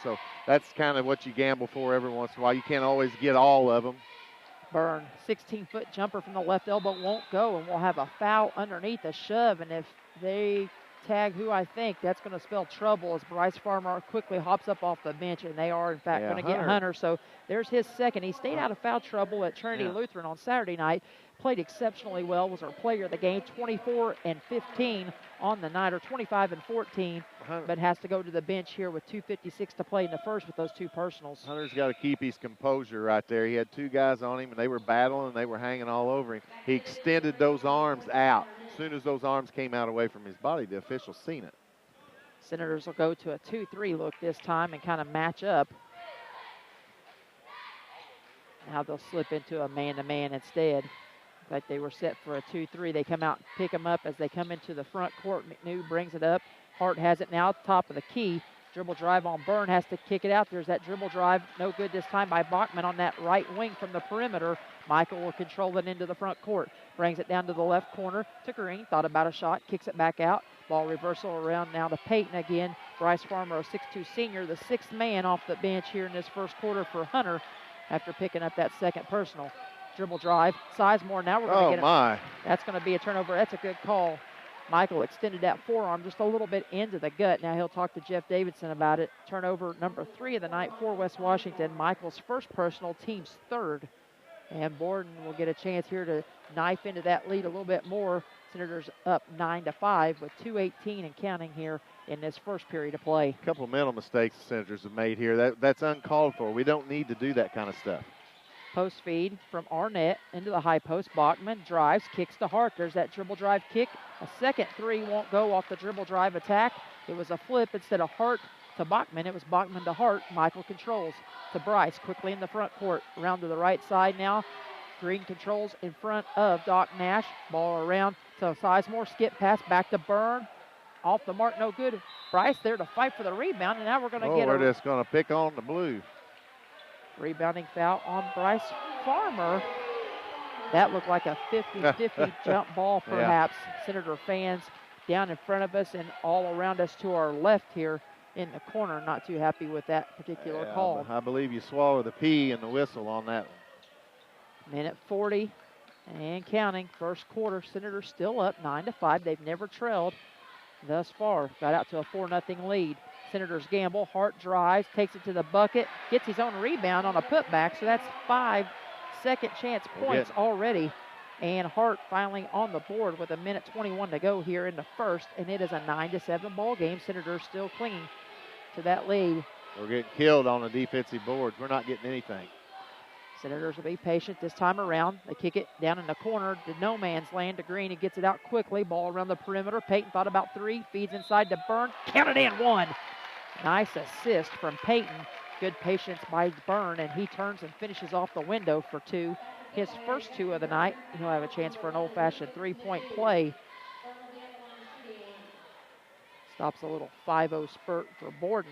So that's kind of what you gamble for every once in a while. You can't always get all of them. Byrne, 16-foot jumper from the left elbow won't go, and we'll have a foul underneath a shove. And if they tag who I think, that's going to spell trouble as Bryce Farmer quickly hops up off the bench, and they are, in fact, going to get Hunter. So there's his second. He stayed out of foul trouble at Trinity Lutheran on Saturday night. Played exceptionally well, was our player of the game, 24 and 15 on the night, or 25 and 14, but has to go to the bench here with 2:56 to play in the first with those 2 personals. Hunter's got to keep his composure right there. He had 2 guys on him, and they were battling, and they were hanging all over him. He extended those arms out. As soon as those arms came out away from his body, the official seen it. Senators will go to a 2-3 look this time and kind of match up. Now they'll slip into a man-to-man instead. In fact, they were set for a 2-3. They come out and pick them up as they come into the front court. McNew brings it up. Hart has it now, top of the key. Dribble drive on Byrne, has to kick it out. There's that dribble drive, no good this time by Bachman on that right wing from the perimeter. Michael will control it into the front court. Brings it down to the left corner to Green. Thought about a shot, kicks it back out. Ball reversal around now to Peyton again. Bryce Farmer, a 6'2 senior, the 6th man off the bench here in this first quarter for Hunter after picking up that second personal. Dribble drive, Sizemore. Now we're going to get it. That's going to be a turnover. That's a good call. Michael extended that forearm just a little bit into the gut. Now he'll talk to Jeff Davidson about it. Turnover number 3 of the night for West Washington. Michael's first personal, team's 3rd. And Borden will get a chance here to knife into that lead a little bit more. Senators up 9-5 with 2:18 and counting here in this first period of play. A couple of mental mistakes the Senators have made here. That's uncalled for. We don't need to do that kind of stuff. Post feed from Arnett into the high post. Bachman drives, kicks to Hart. There's that dribble drive kick. A second 3 won't go off the dribble drive attack. It was a flip instead of Hart to Bachman. It was Bachman to Hart. Michael controls to Bryce quickly in the front court. Around to the right side now. Green controls in front of Doc Nash. Ball around to Sizemore. Skip pass back to Byrne. Off the mark, no good. Bryce there to fight for the rebound, and now we're going to get we're just going to pick on the blue. Rebounding foul on Bryce Farmer. That looked like a 50-50 jump ball, perhaps. Senator fans down in front of us and all around us to our left here in the corner. Not too happy with that particular call. I believe you swallow the P in the whistle on that one. Minute 40 and counting. First quarter, Senators still up 9-5. They've never trailed thus far. Got out to a 4-0 lead. Senators gamble. Hart drives, takes it to the bucket, gets his own rebound on a putback. So that's 5 second chance points already. And Hart finally on the board with a minute 21 to go here in the first. And it is a 9-7 ball game. Senators still clinging to that lead. We're getting killed on the defensive boards. We're not getting anything. Senators will be patient this time around. They kick it down in the corner to no man's land to Green. He gets it out quickly. Ball around the perimeter. Peyton thought about 3. Feeds inside to Byrne. Counted in 1. Nice assist from Peyton. Good patience by Byrne, and he turns and finishes off the window for 2. His first 2 of the night. He'll have a chance for an old-fashioned 3-point play. Stops a little 5-0 spurt for Borden.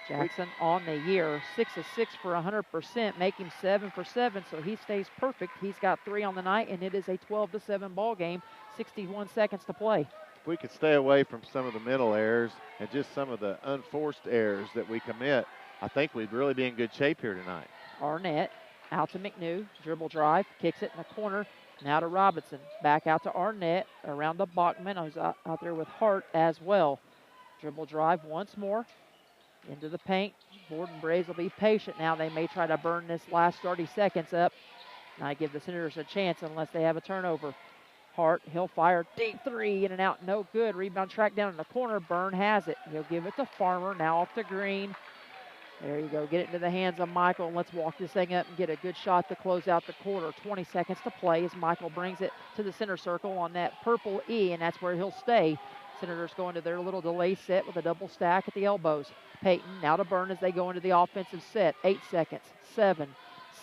Jackson on the year, 6 of 6 for 100%, make him 7 for 7, so he stays perfect. He's got 3 on the night, and it is a 12-7 ball game. 61 seconds to play. If we could stay away from some of the mental errors and just some of the unforced errors that we commit, I think we'd really be in good shape here tonight. Arnett out to McNew, dribble drive, kicks it in the corner. Now to Robinson, back out to Arnett, around to Bachman, who's out there with Hart as well. Dribble drive once more, into the paint. Borden Braves will be patient now. They may try to burn this last 30 seconds up. Not give the Senators a chance unless they have a turnover. Hart, he'll fire, deep 3, in and out, no good. Rebound track down in the corner, Byrne has it. He'll give it to Farmer, now off to Green. There you go, get it into the hands of Michael, and let's walk this thing up and get a good shot to close out the quarter. 20 seconds to play as Michael brings it to the center circle on that purple E, and that's where he'll stay. Senators go into their little delay set with a double stack at the elbows. Peyton now to Byrne as they go into the offensive set. 8 seconds, 7,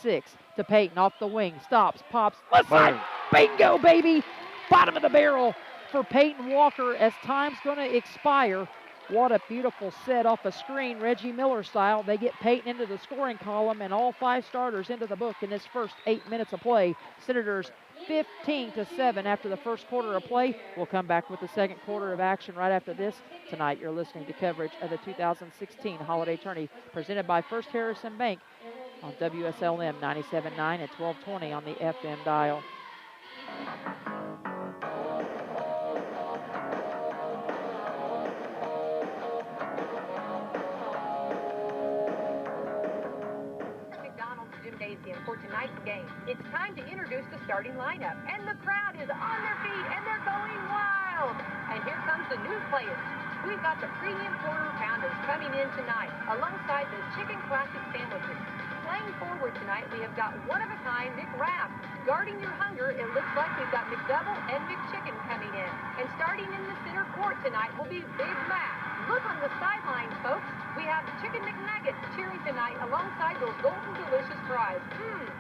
6 to Peyton off the wing, stops, pops, left side, bingo, baby! Bottom of the barrel for Peyton Walker as time's going to expire. What a beautiful set off a screen, Reggie Miller style. They get Peyton into the scoring column and all 5 starters into the book in this first 8 minutes of play. Senators 15-7 after the first quarter of play. We'll come back with the second quarter of action right after this. Tonight you're listening to coverage of the 2016 Holiday Tourney presented by First Harrison Bank on WSLM 97.9 and 1220 on the FM dial. For tonight's game, it's time to introduce the starting lineup, and the crowd is on their feet and they're going wild. And here comes the new players. We've got the premium quarter pounders coming in tonight, alongside the chicken classic sandwiches. Playing forward tonight, we have got one-of-a-kind McWrap. Guarding your hunger, it looks like we've got McDouble and McChicken coming in. And starting in the center court tonight will be Big Mac. Look on the sidelines, folks. We have Chicken McNuggets cheering tonight alongside those golden delicious fries.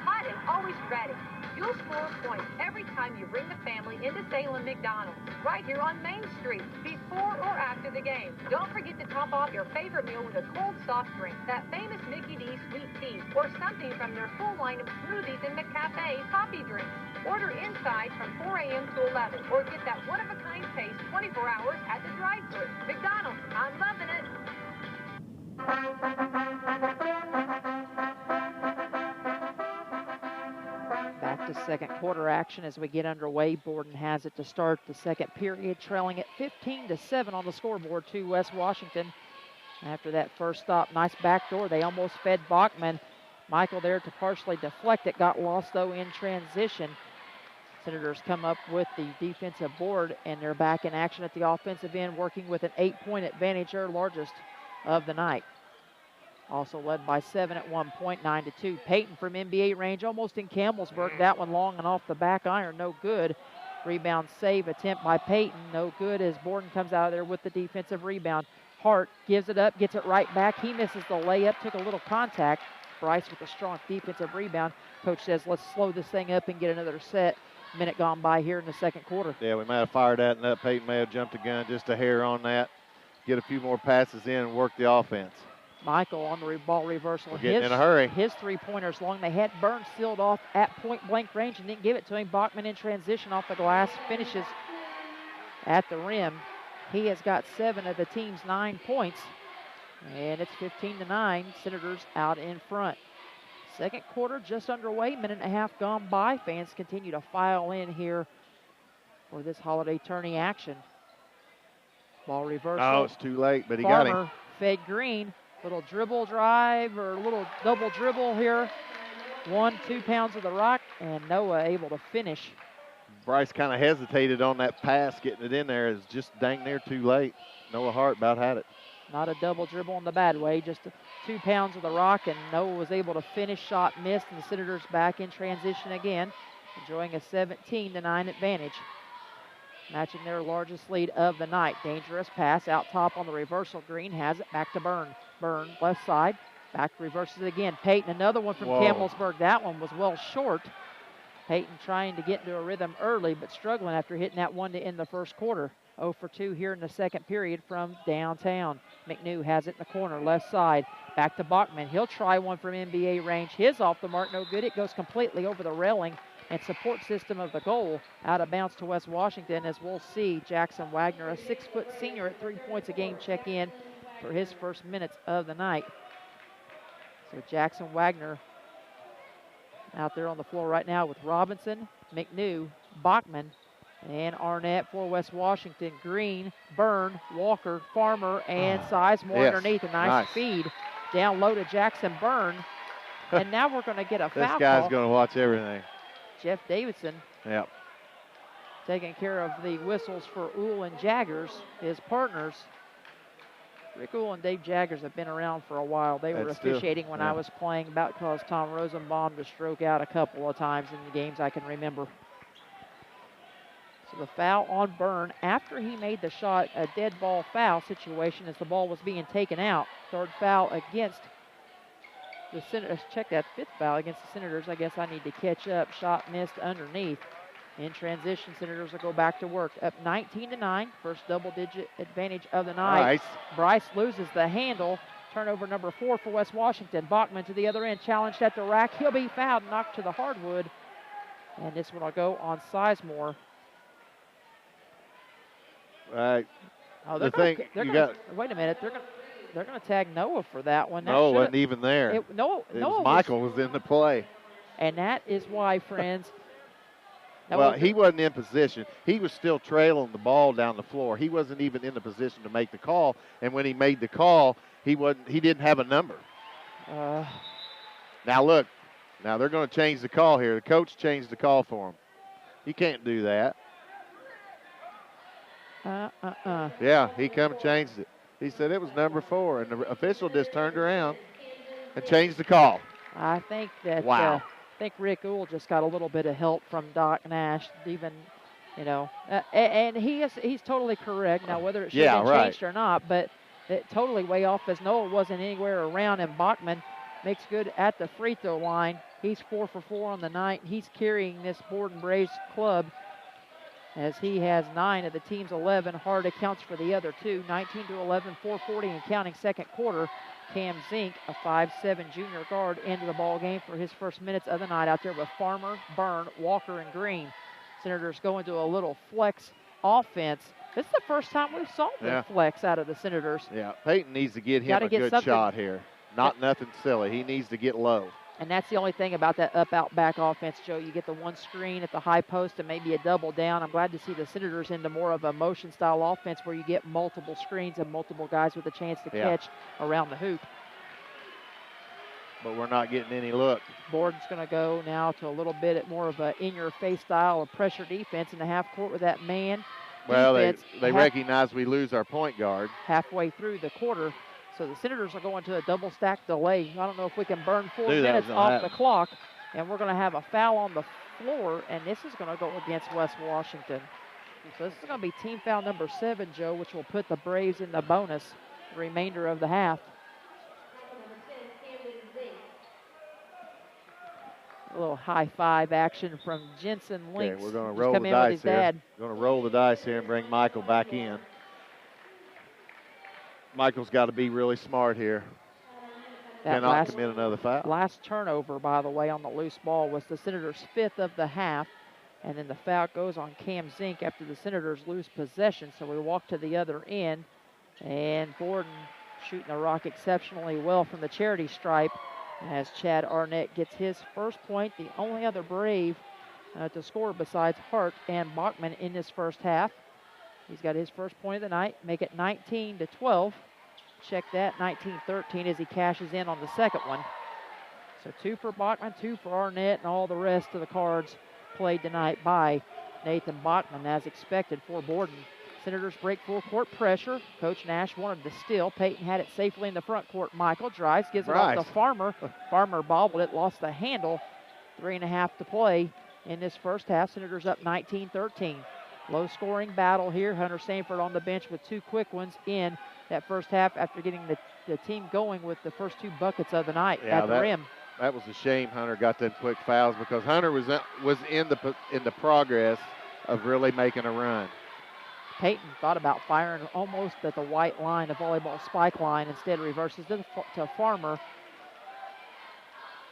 Hot and always ready. You'll score points every time you bring the family into Salem McDonald's, right here on Main Street, before or after the game. Don't forget to top off your favorite meal with a cold soft drink, that famous Mickey D sweet tea, or something from their full line of smoothies and McCafe coffee drinks. Order inside from 4 a.m. to 11, or get that one-of-a-kind taste 24 hours at the drive-thru. McDonald's, I'm loving it. Back to second quarter action as we get underway. Borden has it to start the second period, trailing at 15-7 on the scoreboard to West Washington. After that first stop, nice backdoor. They almost fed Bachman. Michael there to partially deflect it. Got lost, though, in transition. Senators come up with the defensive board, and they're back in action at the offensive end, working with an 8-point advantage, their largest of the night. Also led by 7 at 1 point, 9-2. Peyton from NBA range, almost in Campbellsburg. That one long and off the back iron, no good. Rebound save attempt by Peyton, no good as Borden comes out of there with the defensive rebound. Hart gives it up, gets it right back. He misses the layup, took a little contact. Bryce with a strong defensive rebound. Coach says, let's slow this thing up and get another set. Minute gone by here in the second quarter. Yeah, we might have fired that and up. Peyton may have jumped the gun just a hair on that. Get a few more passes in and work the offense. Michael on the ball reversal. We're getting in a hurry. His three-pointers long. They had Byrne sealed off at point-blank range and didn't give it to him. Bachman in transition off the glass, finishes at the rim. He has got 7 of the team's 9 points, and it's 15-9. Senators out in front. Second quarter just underway, minute and a half gone by. Fans continue to file in here for this holiday tourney action. Ball reversal. Oh, it's too late, but he got him. Farmer fed Green. Little dribble drive or a little double dribble here. 1-2 pounds of the rock, and Noah able to finish. Bryce kind of hesitated on that pass, getting it in there. Is just dang near too late. Noah Hart about had it. Not a double dribble in the bad way, just 2 pounds of the rock, and Noah was able to finish. Shot missed, and the Senators back in transition again, enjoying a 17-9 advantage. Matching their largest lead of the night. Dangerous pass out top on the reversal. Green has it back to Byrne. Byrne left side, back reverses it again. Peyton, another one from Campbellsburg. That one was well short. Peyton trying to get into a rhythm early, but struggling after hitting that one to end the first quarter. 0 for 2 here in the second period from downtown. McNew has it in the corner, left side. Back to Bachman. He'll try one from NBA range. His off the mark, no good. It goes completely over the railing and support system of the goal. Out of bounds to West Washington, as we'll see Jackson Wagner, a 6-foot senior at 3 points a game, check in for his first minutes of the night. So Jackson Wagner out there on the floor right now with Robinson, McNew, Bachman, and Arnett for West Washington. Green, Byrne, Walker, Farmer, and Sizemore underneath. A nice feed down low to Jackson Byrne. And now we're going to get a foul This guy's call. going to watch everything. Jeff Davidson taking care of the whistles for Uhl and Jaggers, his partners. Rick Uhl and Dave Jaggers have been around for a while. They were officiating when I was playing, about caused Tom Rosenbaum to stroke out a couple of times in the games I can remember. So the foul on Byrne after he made the shot, a dead ball foul situation as the ball was being taken out. Third foul against the Senators. Check that, 5th foul against the Senators. I guess I need to catch up. Shot missed underneath. In transition, Senators will go back to work. Up 19-9, first double-digit advantage of the night. Nice. Bryce loses the handle. Turnover number 4 for West Washington. Bachman to the other end, challenged at the rack. He'll be fouled, knocked to the hardwood. And this one will go on Sizemore. Right. Oh, the thing you got. Wait a minute. They're going to tag Noah for that one. Noah wasn't even there. Noah Michael was in the play. And that is why, friends. Well, he wasn't in position. He was still trailing the ball down the floor. He wasn't even in the position to make the call. And when he made the call, he didn't have a number. Now look, now they're going to change the call here. The coach changed the call for him. He can't do that. Yeah, he come and changed it. He said it was number 4, and the official just turned around and changed the call. I think that. Wow. I think Rick Uhl just got a little bit of help from Doc Nash, even, and he's totally correct. Now, whether it should have been changed or not, but it totally way off as Noah wasn't anywhere around, and Bachman makes good at the free throw line. He's 4 for 4 on the night. He's carrying this Borden Braves club as he has 9 of the team's 11. Hard accounts for the other 2. 19-11, 4:40 and counting second quarter. Cam Zink, a 5'7" junior guard, into the ball game for his first minutes of the night out there with Farmer, Byrne, Walker, and Green. Senators go into a little flex offense. This is the first time we've saw them flex out of the Senators. Yeah, Peyton needs to get him a good shot here. Not nothing silly. He needs to get low. And that's the only thing about that up-out-back offense, Joe. You get the one screen at the high post and maybe a double down. I'm glad to see the Senators into more of a motion-style offense where you get multiple screens and multiple guys with a chance to catch around the hoop. But we're not getting any look. Borden's going to go now to a little bit more of a in-your-face style of pressure defense in the half court with that man. Well, they recognize we lose our point guard. Halfway through the quarter. So the Senators are going to a double stack delay. I don't know if we can burn 4 minutes off the clock. And we're going to have a foul on the floor, and this is going to go against West Washington. So this is going to be team foul number 7, Joe, which will put the Braves in the bonus the remainder of the half. A little high-five action from Jensen Links. Okay, we're going to roll the dice here. We're going to roll the dice here and bring Michael back in. Michael's got to be really smart here. Cannot commit another foul. Last turnover, by the way, on the loose ball was the Senators' 5th of the half. And then the foul goes on Cam Zink after the Senators lose possession. So we walk to the other end. And Borden shooting the rock exceptionally well from the charity stripe as Chad Arnett gets his first point, the only other Brave to score besides Hart and Bachman in this first half. He's got his first point of the night, make it 19-12. Check that, 19-13 as he cashes in on the second one. So 2 for Bachman, 2 for Arnett, and all the rest of the cards played tonight by Nathan Bachman, as expected, for Borden. Senators break full court pressure. Coach Nash wanted to steal. Peyton had it safely in the front court. Michael drives, gives it off to Farmer. Farmer bobbled it, lost the handle. 3.5 to play in this first half. Senators up 19-13. Low scoring battle here. Hunter Sanford on the bench with 2 quick ones in that first half after getting the team going with the first 2 buckets of the night at the rim. That was a shame Hunter got them quick fouls, because Hunter was in the progress of really making a run. Peyton thought about firing almost at the white line, the volleyball spike line. Instead reverses to Farmer.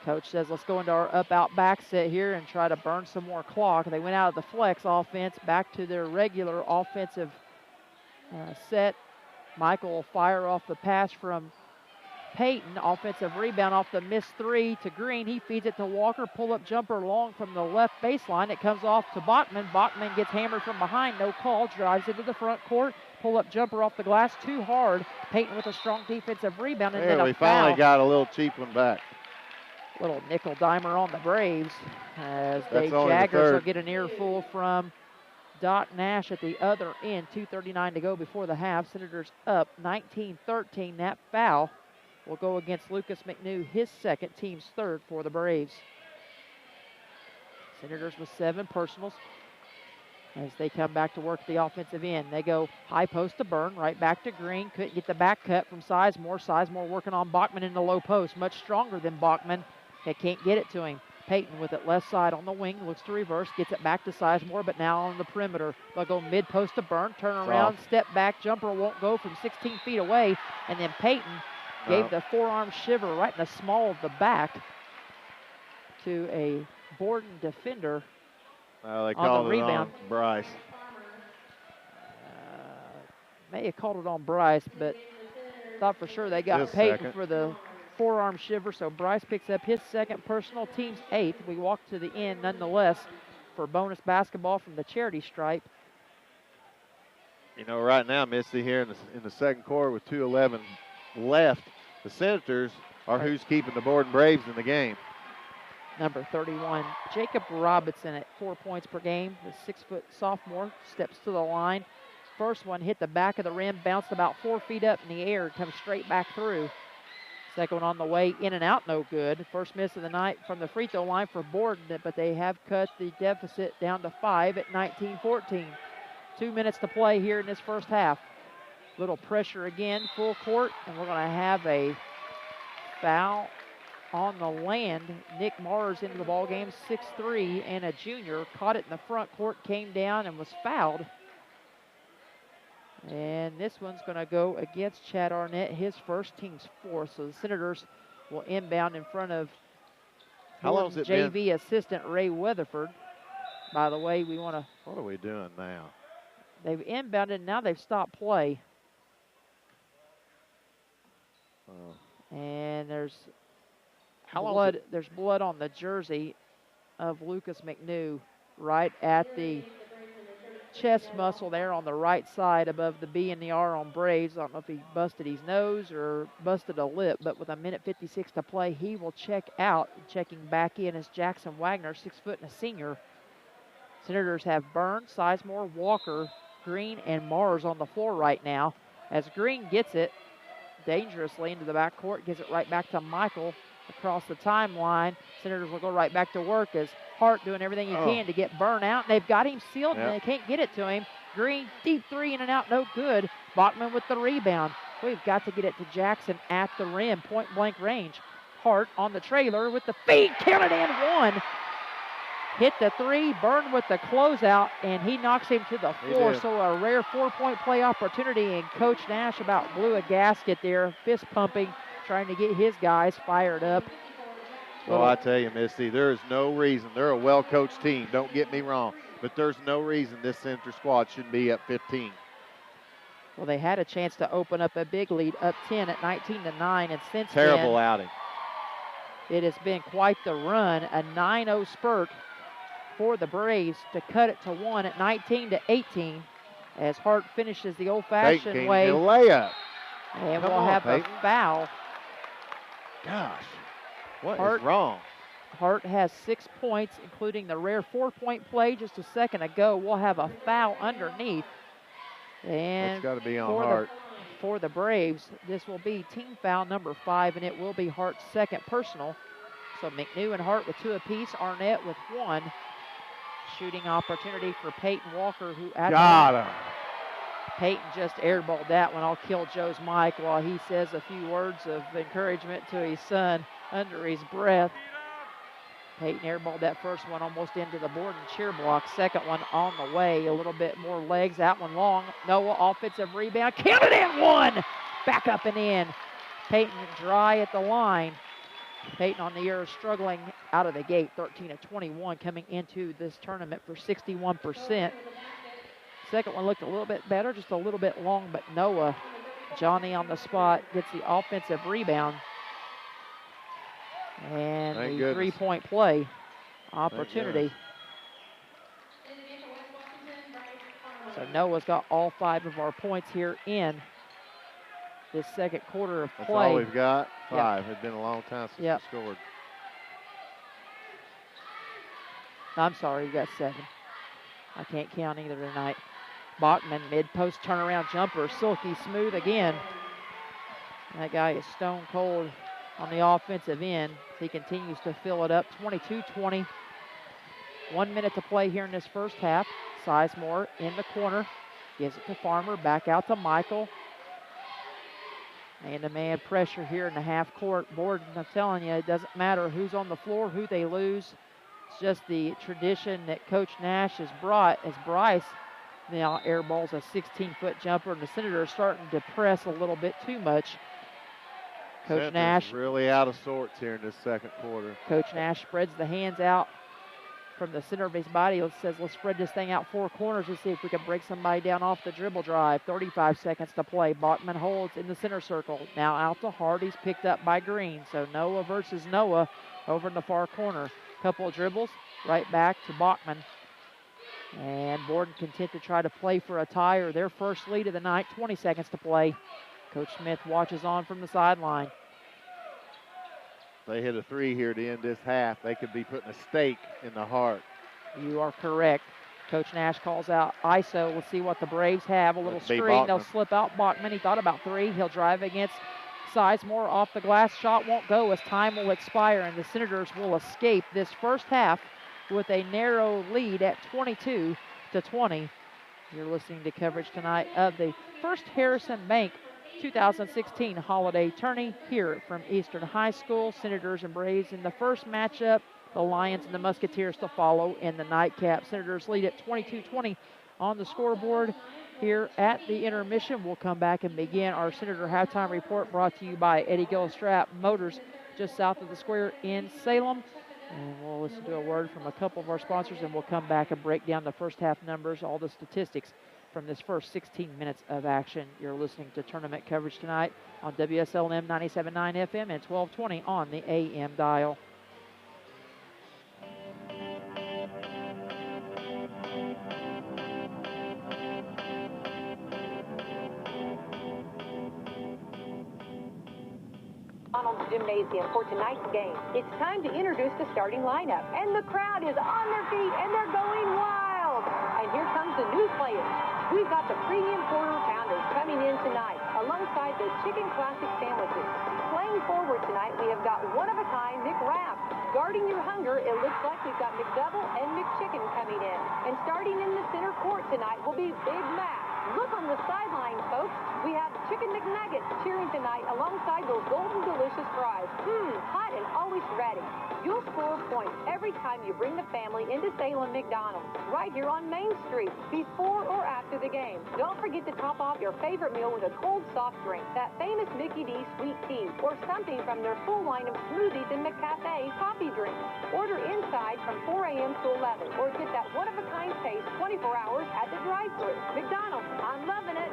Coach says, let's go into our up-out back set here and try to burn some more clock. They went out of the flex offense back to their regular offensive set. Michael will fire off the pass from Peyton. Offensive rebound off the missed 3 to Green. He feeds it to Walker. Pull-up jumper long from the left baseline. It comes off to Bachman. Bachman gets hammered from behind. No call. Drives into the front court. Pull-up jumper off the glass. Too hard. Peyton with a strong defensive rebound. And then we finally got a little cheap one back. Little nickel dimer on the Braves as Dave Jaggers will get an earful from Doc Nash at the other end. 2:39 to go before the half. Senators up 19-13. That foul will go against Lucas McNew, his second, team's third for the Braves. Senators with 7 personals as they come back to work the offensive end. They go high post to Byrne, right back to Green. Couldn't get the back cut from Sizemore. Sizemore working on Bachman in the low post. Much stronger than Bachman. They can't get it to him. Peyton with it left side on the wing, looks to reverse, gets it back to Sizemore, but now on the perimeter. They'll go mid-post to Byrne, turn around, step back, jumper won't go from 16 feet away, and then Peyton gave the forearm shiver right in the small of the back to a Borden defender They on called the rebound. It on Bryce. May have called it on Bryce, but thought for sure they got Peyton for the forearm shiver, so Bryce picks up his second personal, team's 8th. We walk to the end nonetheless for bonus basketball from the charity stripe. You know, right now, Misty, here in the second quarter with 2:11 left, the Senators are who's keeping the Borden Braves in the game. Number 31, Jacob Robinson at 4 points per game. The 6-foot sophomore steps to the line. First one hit the back of the rim, bounced about 4 feet up in the air, and comes straight back through. Second one on the way, in and out, no good. First miss of the night from the free throw line for Borden, but they have cut the deficit down to 5 at 19-14. 2 minutes to play here in this first half. Little pressure again, full court, and we're going to have a foul on the land. Nick Mars into the ball game, 6'3", and a junior. Caught it in the front court, came down and was fouled. And this one's going to go against Chad Arnett, his first, team's 4th. So the Senators will inbound in front of JV assistant Ray Weatherford. By the way, we want to... What are we doing now? They've inbounded, now they've stopped play. And there's blood on the jersey of Lucas McNew right at the chest muscle there on the right side above the B and the R on Braves. I don't know if he busted his nose or busted a lip, but with 1:56 to play, he will check out. Checking back in is Jackson Wagner, 6 foot and a senior. Senators have Byrne, Sizemore, Walker, Green, and Mars on the floor right now. As Green gets it dangerously into the backcourt, gives it right back to Michael across the timeline. Senators will go right back to work as Hart doing everything he can to get Byrne out. And they've got him sealed, and they can't get it to him. Green, deep 3 in and out, no good. Bachman with the rebound. We've got to get it to Jackson at the rim, point-blank range. Hart on the trailer with the feed, counted and 1. Hit the 3, Byrne with the closeout, and he knocks him to the floor. So a rare 4-point play opportunity, and Coach Nash about blew a gasket there, fist pumping, trying to get his guys fired up. Well, I tell you, Misty, there is no reason. They're a well-coached team, don't get me wrong, but there's no reason this Senator squad shouldn't be up 15. Well, they had a chance to open up a big lead, up 10 at 19-9, and since Terrible then, outing. It has been quite the run, a 9-0 spurt for the Braves to cut it to 1 at 19-18 as Hart finishes the old-fashioned way. A layup. And we'll have a foul. Gosh, what is wrong? Hart has 6 points, including the rare 4-point play just a second ago. We'll have a foul underneath. And it's got to be on Hart. For the Braves, this will be team foul number 5, and it will be Hart's second personal. So McNew and Hart with 2 apiece, Arnett with 1. Shooting opportunity for Peyton Walker, who got him. Peyton just airballed that one. I'll kill Joe's mic while he says a few words of encouragement to his son under his breath. Peyton airballed that first one almost into the Borden cheer block. Second one on the way. A little bit more legs. That one long. Noah offensive rebound. Counted in one. Back up and in. Peyton dry at the line. Peyton on the year struggling out of the gate. 13 of 21 coming into this tournament for 61%. Second one looked a little bit better, just a little bit long, but Noah, Johnny on the spot, gets the offensive rebound. And Thank the goodness. 3-point play opportunity. So Noah's got all 5 of our points here in this second quarter of play. That's all we've got? 5. Yep. It's been a long time since Yep. we scored. I'm sorry, you got 7. I can't count either tonight. Bachman, mid-post turnaround jumper, silky smooth again. That guy is stone cold on the offensive end. He continues to fill it up. 22-20. 1 minute to play here in this first half. Sizemore in the corner. Gives it to Farmer. Back out to Michael. Man-to-man pressure here in the half court. Borden, I'm telling you, it doesn't matter who's on the floor, who they lose. It's just the tradition that Coach Nash has brought as Bryce now airballs a 16-foot jumper, and the Senators starting to press a little bit too much. Coach Senators Nash really out of sorts here in this second quarter. Coach Nash spreads the hands out from the center of his body. Says, let's spread this thing out 4 corners. Let's see if we can break somebody down off the dribble drive. 35 seconds to play. Bachman holds in the center circle. Now out to Hart. He's picked up by Green. So Noah versus Noah over in the far corner. Couple of dribbles. Right back to Bachman. And Borden content to try to play for a tie or their first lead of the night. 20 seconds to play. Coach Smith watches on from the sideline. They hit a 3 here to end this half. They could be putting a stake in the Hart. You are correct. Coach Nash calls out ISO. We'll see what the Braves have. A little screen. They'll slip out Bachman. He thought about 3. He'll drive against Sizemore off the glass. Shot won't go as time will expire, and the Senators will escape this first half with a narrow lead at 22-20. You're listening to coverage tonight of the First Harrison Bank 2016 Holiday Tourney here from Eastern High School. Senators and Braves in the first matchup. The Lions and the Musketeers to follow in the nightcap. Senators lead at 22-20 on the scoreboard here at the intermission. We'll come back and begin our Senator halftime report, brought to you by Eddie Gilstrap Motors, just south of the square in Salem. And we'll listen to a word from a couple of our sponsors, and we'll come back and break down the first half numbers, all the statistics from this first 16 minutes of action. You're listening to tournament coverage tonight on WSLM 97.9 FM and 1220 on the AM dial. Gymnasium for tonight's game. It's time to introduce the starting lineup, and the crowd is on their feet and they're going wild. And here comes the new players. We've got the premium quarter pounders coming in tonight alongside the chicken classic sandwiches. Playing forward tonight, we have got one-of-a-kind McWrap. Guarding your hunger, it looks like we've got McDouble and McChicken coming in. And starting in the center court tonight will be Big Mac. Look on the sideline, folks. We have Chicken McNuggets cheering tonight alongside those golden delicious fries. Hot and always ready. You'll score points every time you bring the family into Salem McDonald's, right here on Main Street, before or after the game. Don't forget to top off your favorite meal with a cold soft drink, that famous Mickey D sweet tea, or something from their full line of smoothies and McCafe coffee drinks. Order inside from 4 a.m. to 11, or get that one-of-a-kind taste 24 hours at the drive-thru. McDonald's, I'm loving it.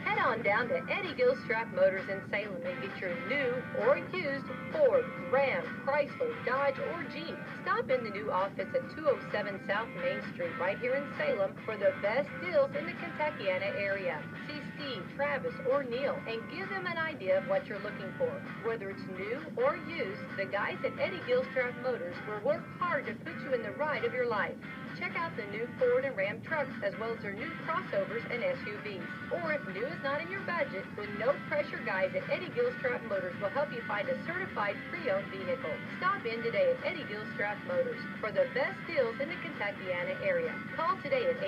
Head on down to Eddie Gilstrap Motors in Salem and get your new or used Ford, Ram, Chrysler, Dodge, or Jeep. Stop in the new office at 207 South Main Street right here in Salem for the best deals in the Kentuckiana area. See Steve, Travis, or Neil and give them an idea of what you're looking for. Whether it's new or used, the guys at Eddie Gilstrap Motors will work hard to put you in the ride of your life. Check out the new Ford and Ram trucks as well as their new crossovers and SUVs. Or if new is not in your budget, the no-pressure guys at Eddie Gilstrap Motors will help you find a certified pre-owned vehicle. Stop in today at Eddie Gilstrap Motors for the best deals in the Kentuckiana area. Call today at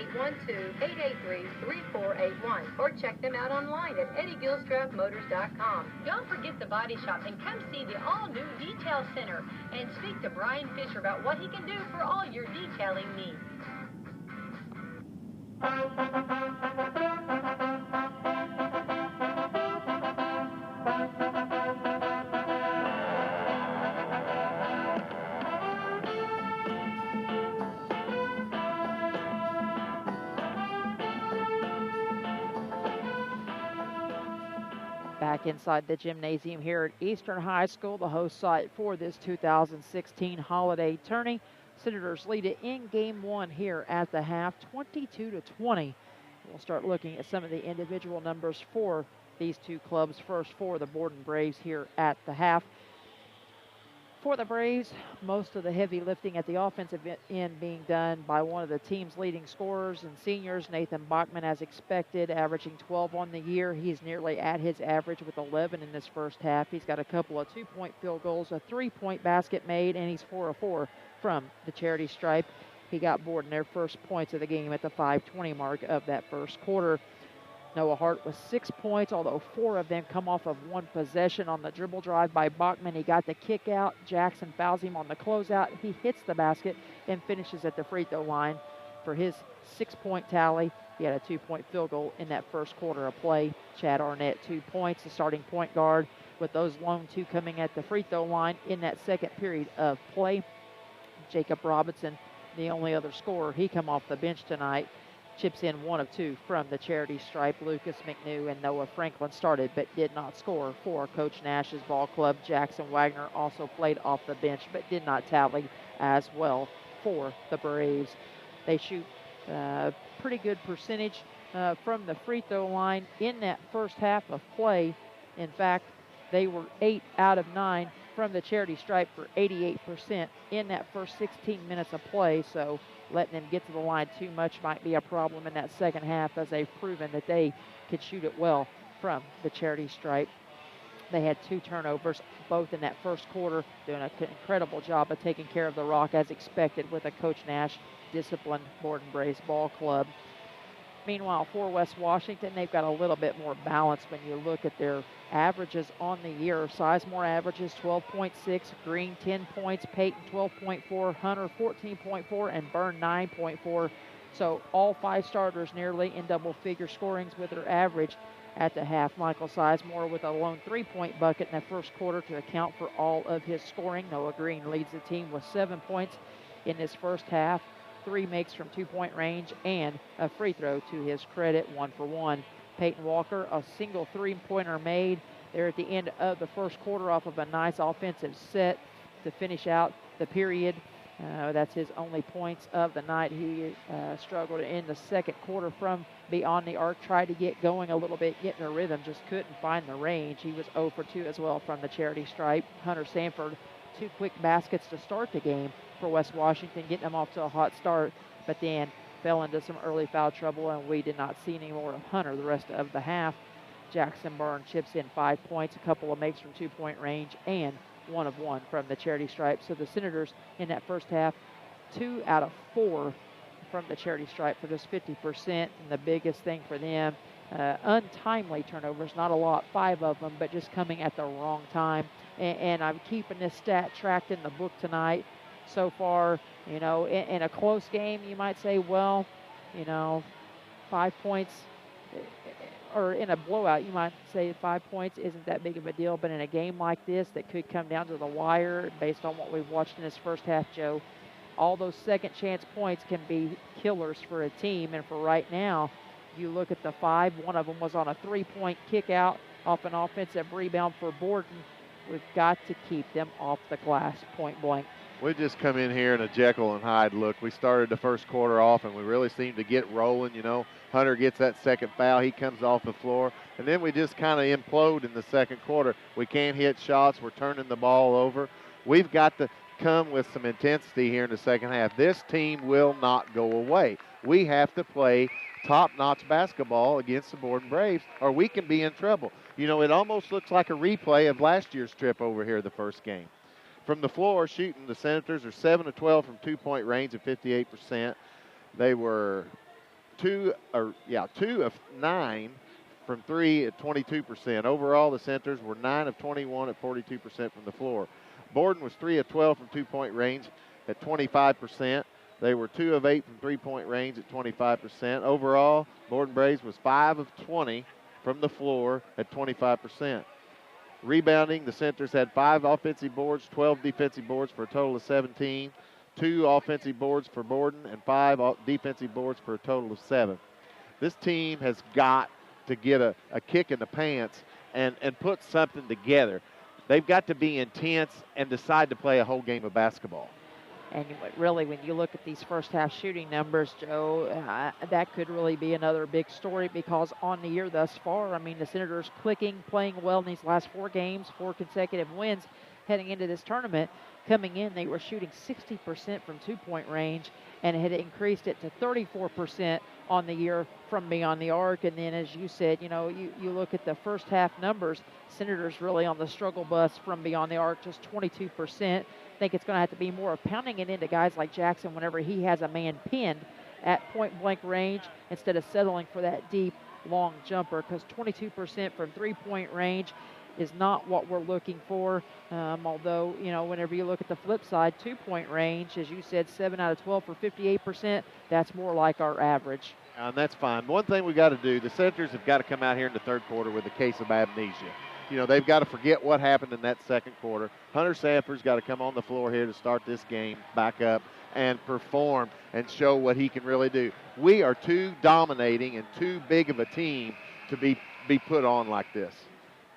812-883-3481 or check them out online at EddieGilstrapMotors.com. Don't forget the body shop and come see the all-new Detail Center and speak to Brian Fisher about what he can do for all your detailing needs. Back inside the gymnasium here at Eastern High School, the host site for this 2016 holiday tourney. Senators lead it in game one here at the half, 22-20. We'll start looking at some of the individual numbers for these two clubs. First for the Borden Braves here at the half. For the Braves, most of the heavy lifting at the offensive end being done by one of the team's leading scorers and seniors, Nathan Bachman, as expected, averaging 12 on the year. He's nearly at his average with 11 in this first half. He's got a couple of 2-point field goals, a 3-point basket made, and he's 4 of 4 from the charity stripe. He got Borden their first points of the game at the 5:20 mark of that first quarter. Noah Hart with 6 points, although 4 of them come off of one possession on the dribble drive by Bachman. He got the kick out. Jackson fouls him on the closeout. He hits the basket and finishes at the free throw line for his 6-point tally. He had a 2-point field goal in that first quarter of play. Chad Arnett, 2 points, the starting point guard, with those lone 2 coming at the free throw line in that second period of play. Jacob Robinson, the only other scorer, he come off the bench tonight. Chips in 1 of 2 from the charity stripe. Lucas McNew and Noah Franklin started but did not score for Coach Nash's ball club. Jackson Wagner also played off the bench but did not tally as well for the Braves. They shoot pretty good percentage from the free throw line in that first half of play. In fact, they were 8 out of 9 from the charity stripe for 88% in that first 16 minutes of play. So letting them get to the line too much might be a problem in that second half, as they've proven that they could shoot it well from the charity stripe. They had 2 turnovers, both in that first quarter, doing an incredible job of taking care of the rock as expected with a Coach Nash disciplined Borden Braves ball club. Meanwhile, for West Washington, they've got a little bit more balance when you look at their averages on the year. Sizemore averages 12.6, Green 10 points, Peyton 12.4, Hunter 14.4, and Byrne 9.4. So all 5 starters nearly in double-figure scorings with their average at the half. Michael Sizemore with a lone 3-point bucket in the first quarter to account for all of his scoring. Noah Green leads the team with 7 points in this first half. 3 makes from 2-point range and a free throw to his credit, 1 for 1. Peyton Walker, a single 3-pointer made there at the end of the first quarter off of a nice offensive set to finish out the period. That's his only points of the night. He struggled in the second quarter from beyond the arc, tried to get going a little bit, getting a rhythm, just couldn't find the range. He was 0 for 2 as well from the charity stripe. Hunter Sanford, 2 quick baskets to start the game for West Washington, getting them off to a hot start, but then fell into some early foul trouble, and we did not see any more of Hunter the rest of the half. Jackson Byrne chips in 5 points, a couple of makes from 2-point range, and 1 of 1 from the charity stripe. So the Senators in that first half, 2 out of 4 from the charity stripe for just 50%. And the biggest thing for them, untimely turnovers, not a lot, 5 of them, but just coming at the wrong time. And I'm keeping this stat tracked in the book tonight. So far, you know, in a close game, you might say, well, you know, 5 points, or in a blowout, you might say 5 points isn't that big of a deal. But in a game like this that could come down to the wire, based on what we've watched in this first half, Joe, all those second chance points can be killers for a team. And for right now, you look at the 5, one of them was on a 3-point kick out off an offensive rebound for Borden. We've got to keep them off the glass, point blank. We just come in here in a Jekyll and Hyde look. We started the first quarter off, and we really seemed to get rolling. You know, Hunter gets that second foul. He comes off the floor. And then we just kind of implode in the second quarter. We can't hit shots. We're turning the ball over. We've got to come with some intensity here in the second half. This team will not go away. We have to play top-notch basketball against the Borden Braves, or we can be in trouble. You know, it almost looks like a replay of last year's trip over here the first game. From the floor, shooting, the Senators are 7 of 12 from two-point range at 58%. They were 2 of 9 from three at 22%. Overall, the Senators were 9 of 21 at 42% from the floor. Borden was 3 of 12 from two-point range at 25%. They were 2 of 8 from three-point range at 25%. Overall, Borden Braves was 5 of 20 from the floor at 25%. Rebounding, the Senators had 5 offensive boards, 12 defensive boards for a total of 17. 2 offensive boards for Borden and 5 defensive boards for a total of 7. This team has got to get a kick in the pants and put something together. They've got to be intense and decide to play a whole game of basketball. And really, when you look at these first half shooting numbers, Joe, that could really be another big story, because on the year thus far, I mean, the Senators clicking, playing well in these last 4 games, 4 consecutive wins heading into this tournament. Coming in, they were shooting 60% from two-point range and had increased it to 34% on the year from beyond the arc. And then, as you said, you know, you look at the first half numbers, Senators really on the struggle bus from beyond the arc, just 22%. I think it's going to have to be more of pounding it into guys like Jackson whenever he has a man pinned at point-blank range instead of settling for that deep, long jumper, because 22% from three-point range is not what we're looking for. Although, you know, whenever you look at the flip side, two-point range, as you said, 7 out of 12 for 58%, that's more like our average. And that's fine. One thing we got to do, the Senators have got to come out here in the third quarter with a case of amnesia. You know, they've got to forget what happened in that second quarter. Hunter Sanford's got to come on the floor here to start this game back up and perform and show what he can really do. We are too dominating and too big of a team to be put on like this.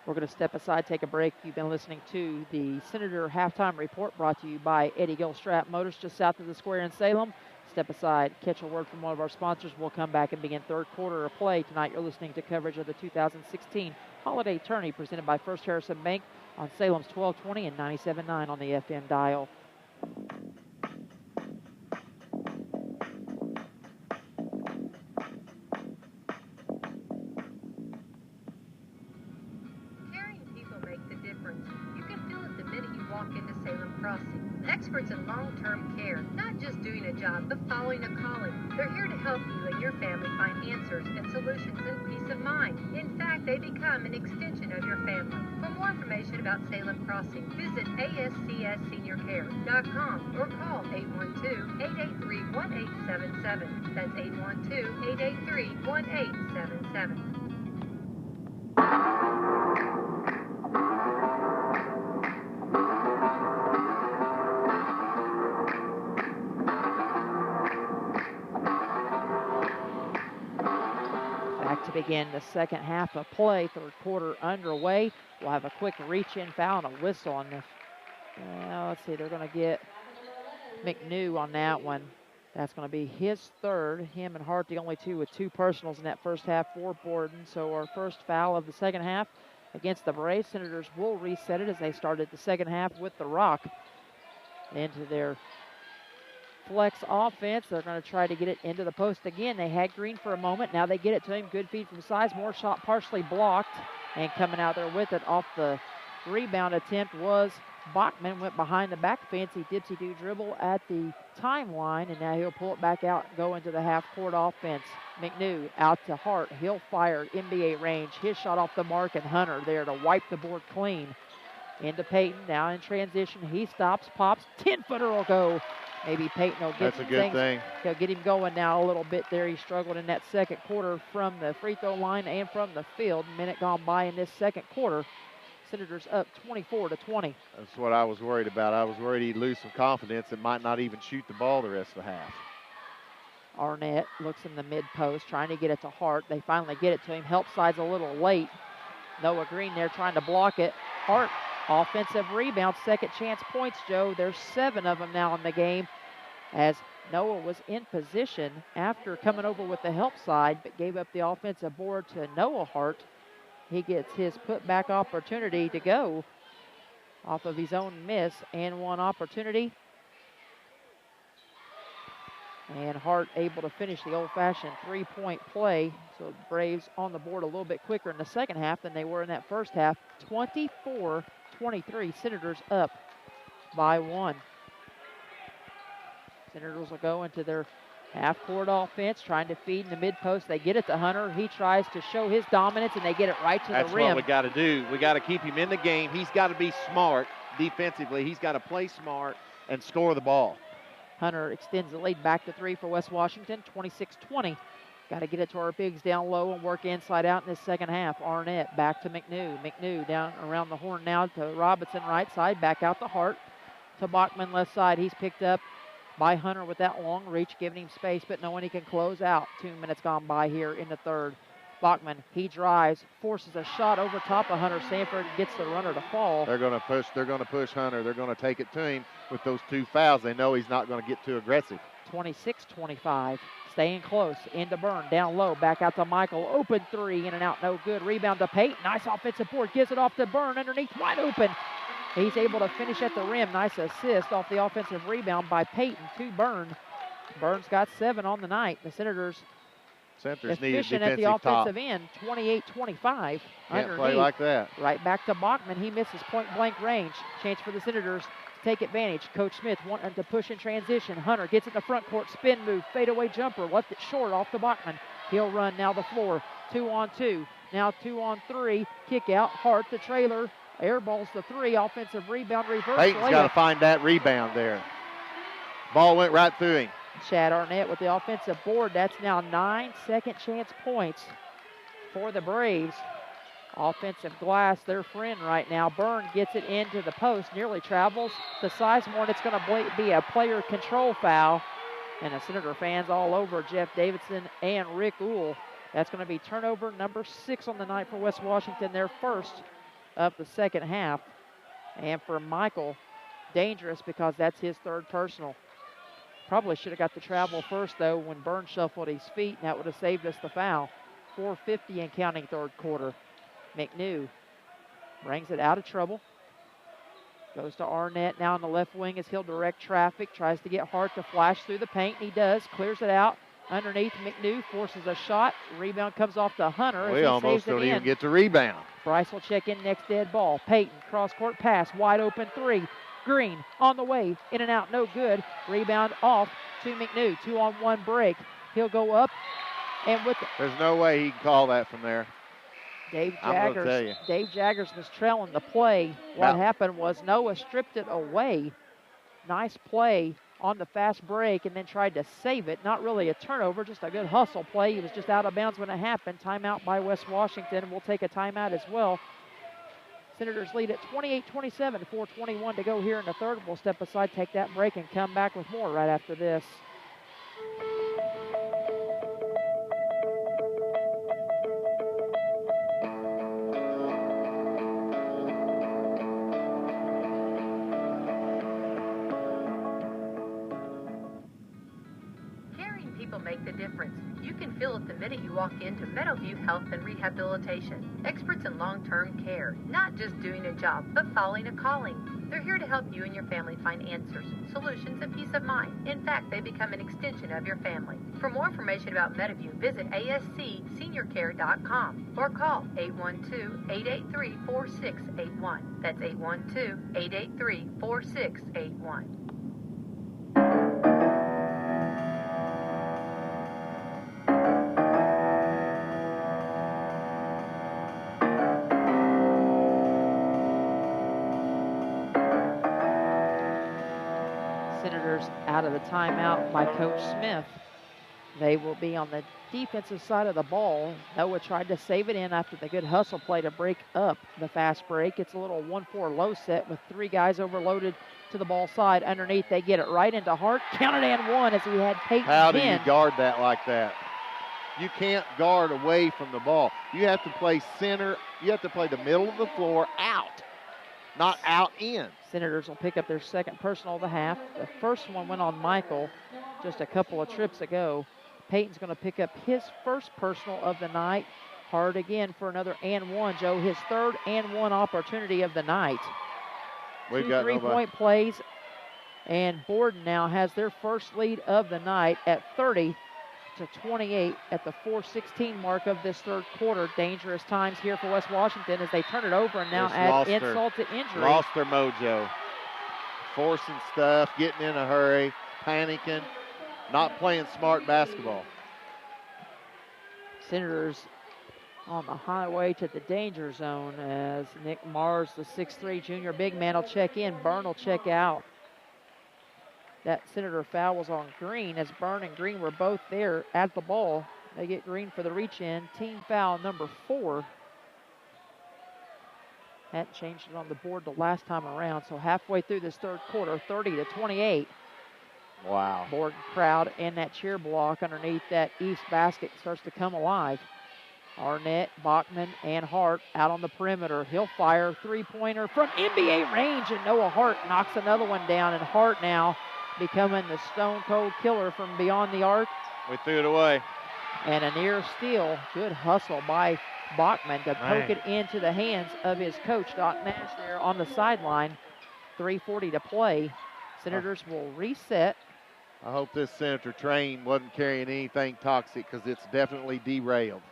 We're going to step aside, take a break. You've been listening to the Senator Halftime Report, brought to you by Eddie Gilstrap Motors, just south of the square in Salem. Step aside, catch a word from one of our sponsors. We'll come back and begin third quarter of play. Tonight you're listening to coverage of the 2016 Holiday Tourney presented by First Harrison Bank on Salem's 1220 and 97.9 on the FM dial. Caring people make the difference. You can feel it the minute you walk into Salem Crossing. Experts in long-term care, not just doing a job, but following a calling. They're here to help you and your family find answers and solutions and peace of mind. In fact, they become an extension of your family. For more information about Salem Crossing, visit ASCSSeniorCare.com or call 812-883-1877. That's 812-883-1877. To begin the second half of play, third quarter underway. We'll have a quick reach-in foul and a whistle on this. Let's see, they're going to get McNew on that one. That's going to be his third. Him and Hart, the only two with 2 personals in that first half for Borden. So our first foul of the second half against the Braves. Senators will reset it as they started the second half with the rock into their flex offense. They're going to try to get it into the post again. They had Green for a moment. Now they get it to him. Good feed from Sizemore. Shot partially blocked. And coming out there with it off the rebound attempt was Bachman. Went behind the back, fancy dipsy-do dribble at the timeline. And now he'll pull it back out and go into the half-court offense. McNew out to Hart. He'll fire NBA range. His shot off the mark, and Hunter there to wipe the board clean. Into Peyton. Now in transition. He stops, pops. 10-footer will go. Maybe Peyton will get That's a good thing. He'll get him going now a little bit there. He struggled in that second quarter from the free throw line and from the field. Minute gone by in this second quarter. Senators up 24-20. That's what I was worried about. I was worried he'd lose some confidence and might not even shoot the ball the rest of the half. Arnett looks in the mid-post, trying to get it to Hart. They finally get it to him. Help side's a little late. Noah Green there trying to block it. Hart Offensive rebound, second chance points, Joe. There's 7 of them now in the game as Noah was in position after coming over with the help side, but gave up the offensive board to Noah Hart. He gets his putback opportunity to go off of his own miss and one opportunity. And Hart able to finish the old-fashioned three-point play. So Braves on the board a little bit quicker in the second half than they were in that first half. 24-23, Senators up by 1. Senators will go into their half-court offense, trying to feed in the mid-post. They get it to Hunter. He tries to show his dominance, and they get it right to the rim. That's what we got to do. We got to keep him in the game. He's got to be smart defensively. He's got to play smart and score the ball. Hunter extends the lead back to 3 for West Washington, 26-20. Got to get it to our bigs down low and work inside out in this second half. Arnett back to McNew. McNew down around the horn now to Robinson right side. Back out to Hart. To Bachman left side. He's picked up by Hunter with that long reach, giving him space, but no one he can close out. 2 minutes gone by here in the third. Bachman, he drives, forces a shot over top of Hunter Sanford, gets the runner to fall. They're going to push Hunter. They're going to take it to him with those 2 fouls. They know he's not going to get too aggressive. 26-25, staying close, into Byrne, down low, back out to Michael, open 3, in and out, no good. Rebound to Pate, nice offensive board, gives it off to Byrne, underneath, wide open. He's able to finish at the rim, nice assist off the offensive rebound by Payton to Byrne. Byrne's got 7 on the night. The Senators efficient at the offensive end, 28-25. Can't play like that. Right back to Bachman. He misses point-blank range. Chance for the Senators to take advantage. Coach Smith wanting to push in transition. Hunter gets it in the front court, spin move, fadeaway jumper, left it short off to Bachman. He'll run now the floor, 2-on-2. Now 2-on-3, kick out, Hart the trailer, airballs the 3, offensive rebound, reverse. Payton's got to find that rebound there. Ball went right through him. Chad Arnett with the offensive board. That's now 9 second chance points for the Braves. Offensive glass, their friend right now. Byrne gets it into the post, nearly travels to Sizemore, and it's going to be a player control foul. And the Senator fans all over Jeff Davidson and Rick Uhl. That's going to be turnover number 6 on the night for West Washington, their first of the second half. And for Michael, dangerous because that's his 3rd personal. Probably should have got the travel first, though, when Byrne shuffled his feet, and that would have saved us the foul. 4:50 and counting third quarter. McNew brings it out of trouble. Goes to Arnett now on the left wing as he'll direct traffic. Tries to get Hart to flash through the paint, and he does. Clears it out. Underneath, McNew forces a shot. Rebound comes off to Hunter. We almost don't even get the rebound. Bryce will check in next dead ball. Payton, cross-court pass, wide open 3. Green on the way, in and out, no good. Rebound off to McNew. 2-on-1 break. He'll go up, and with there's no way he can call that from there. Dave Jaggers was trailing the play. What happened was Noah stripped it away. Nice play on the fast break, and then tried to save it. Not really a turnover, just a good hustle play. He was just out of bounds when it happened. Timeout by West Washington, and we'll take a timeout as well. Senators lead at 28-27, 4:21 to go here in the third. We'll step aside, take that break, and come back with more right after this. Caring people make the difference. You can feel it the minute you walk into Meadowview Health and Rehabilitation. Experts in long-term care, not just doing a job, but following a calling. They're here to help you and your family find answers, solutions, and peace of mind. In fact, they become an extension of your family. For more information about Meadowview, visit ascseniorcare.com or call 812-883-4681. That's 812-883-4681. Out of the timeout by Coach Smith. They will be on the defensive side of the ball. Noah tried to save it in after the good hustle play to break up the fast break. It's a little 1-4 low set with 3 guys overloaded to the ball side. Underneath, they get it right into Hart. Counted and 1 as we had Payton. How do you guard that like that? You can't guard away from the ball. You have to play center. You have to play the middle of the floor out. not out in. Senators will pick up their second personal of the half. The first one went on Michael just a couple of trips ago. Peyton's going to pick up his first personal of the night. Hard again for another and one, Joe. His third and one opportunity of the night. We've got 3-point plays, and Borden now has their first lead of the night at 30-28 at the 4:16 mark of this third quarter. Dangerous times here for West Washington as they turn it over and now add insult to injury. Lost their mojo. Forcing stuff, getting in a hurry, panicking, not playing smart basketball. Senators on the highway to the danger zone as Nick Mars, the 6'3 junior big man, will check in. Byrne will check out. That Senator foul was on Green as Byrne and Green were both there at the ball. They get Green for the reach in. Team foul number 4. That changed it on the board the last time around. So halfway through this third quarter, 30-28. Wow. Borden crowd and that cheer block underneath that east basket starts to come alive. Arnett, Bachman, and Hart out on the perimeter. He'll fire three-pointer from NBA range, and Noah Hart knocks another one down. And Hart now becoming the stone-cold killer from beyond the arc. We threw it away. And a near steal. Good hustle by Bachman to poke it into the hands of his coach, Doc Nash, there on the sideline. 3:40 to play. Senators will reset. I hope this Senator train wasn't carrying anything toxic because it's definitely derailed.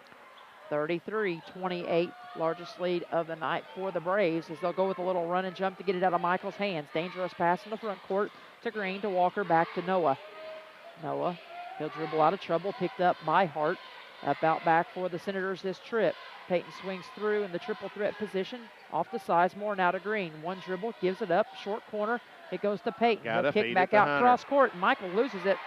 33-28, largest lead of the night for the Braves as they'll go with a little run and jump to get it out of Michael's hands. Dangerous pass in the front court to Green, to Walker, back to Noah. Noah, he'll dribble out of trouble, picked up by Hart. Up out back for the Senators this trip. Peyton swings through in the triple threat position. Off to Sizemore, now to Green. One dribble, gives it up, short corner. It goes to Peyton. He'll kick back out cross court, and Michael loses it.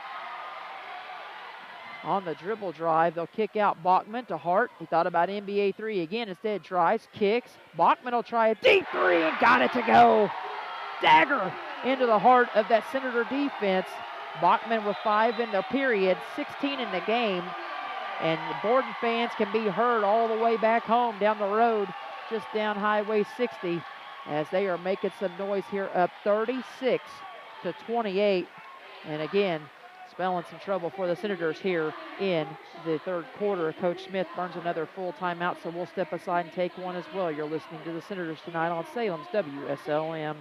On the dribble drive, they'll kick out Bachman to Hart. He thought about NBA 3 again. Instead, tries, kicks. Bachman will try a deep 3 and got it to go. Dagger into the heart of that Senator defense. Bachman with 5 in the period, 16 in the game. And the Borden fans can be heard all the way back home down the road, just down Highway 60, as they are making some noise here, up 36-28. And again, spelling some trouble for the Senators here in the third quarter. Coach Smith burns another full timeout, so we'll step aside and take one as well. You're listening to the Senators tonight on Salem's WSLM.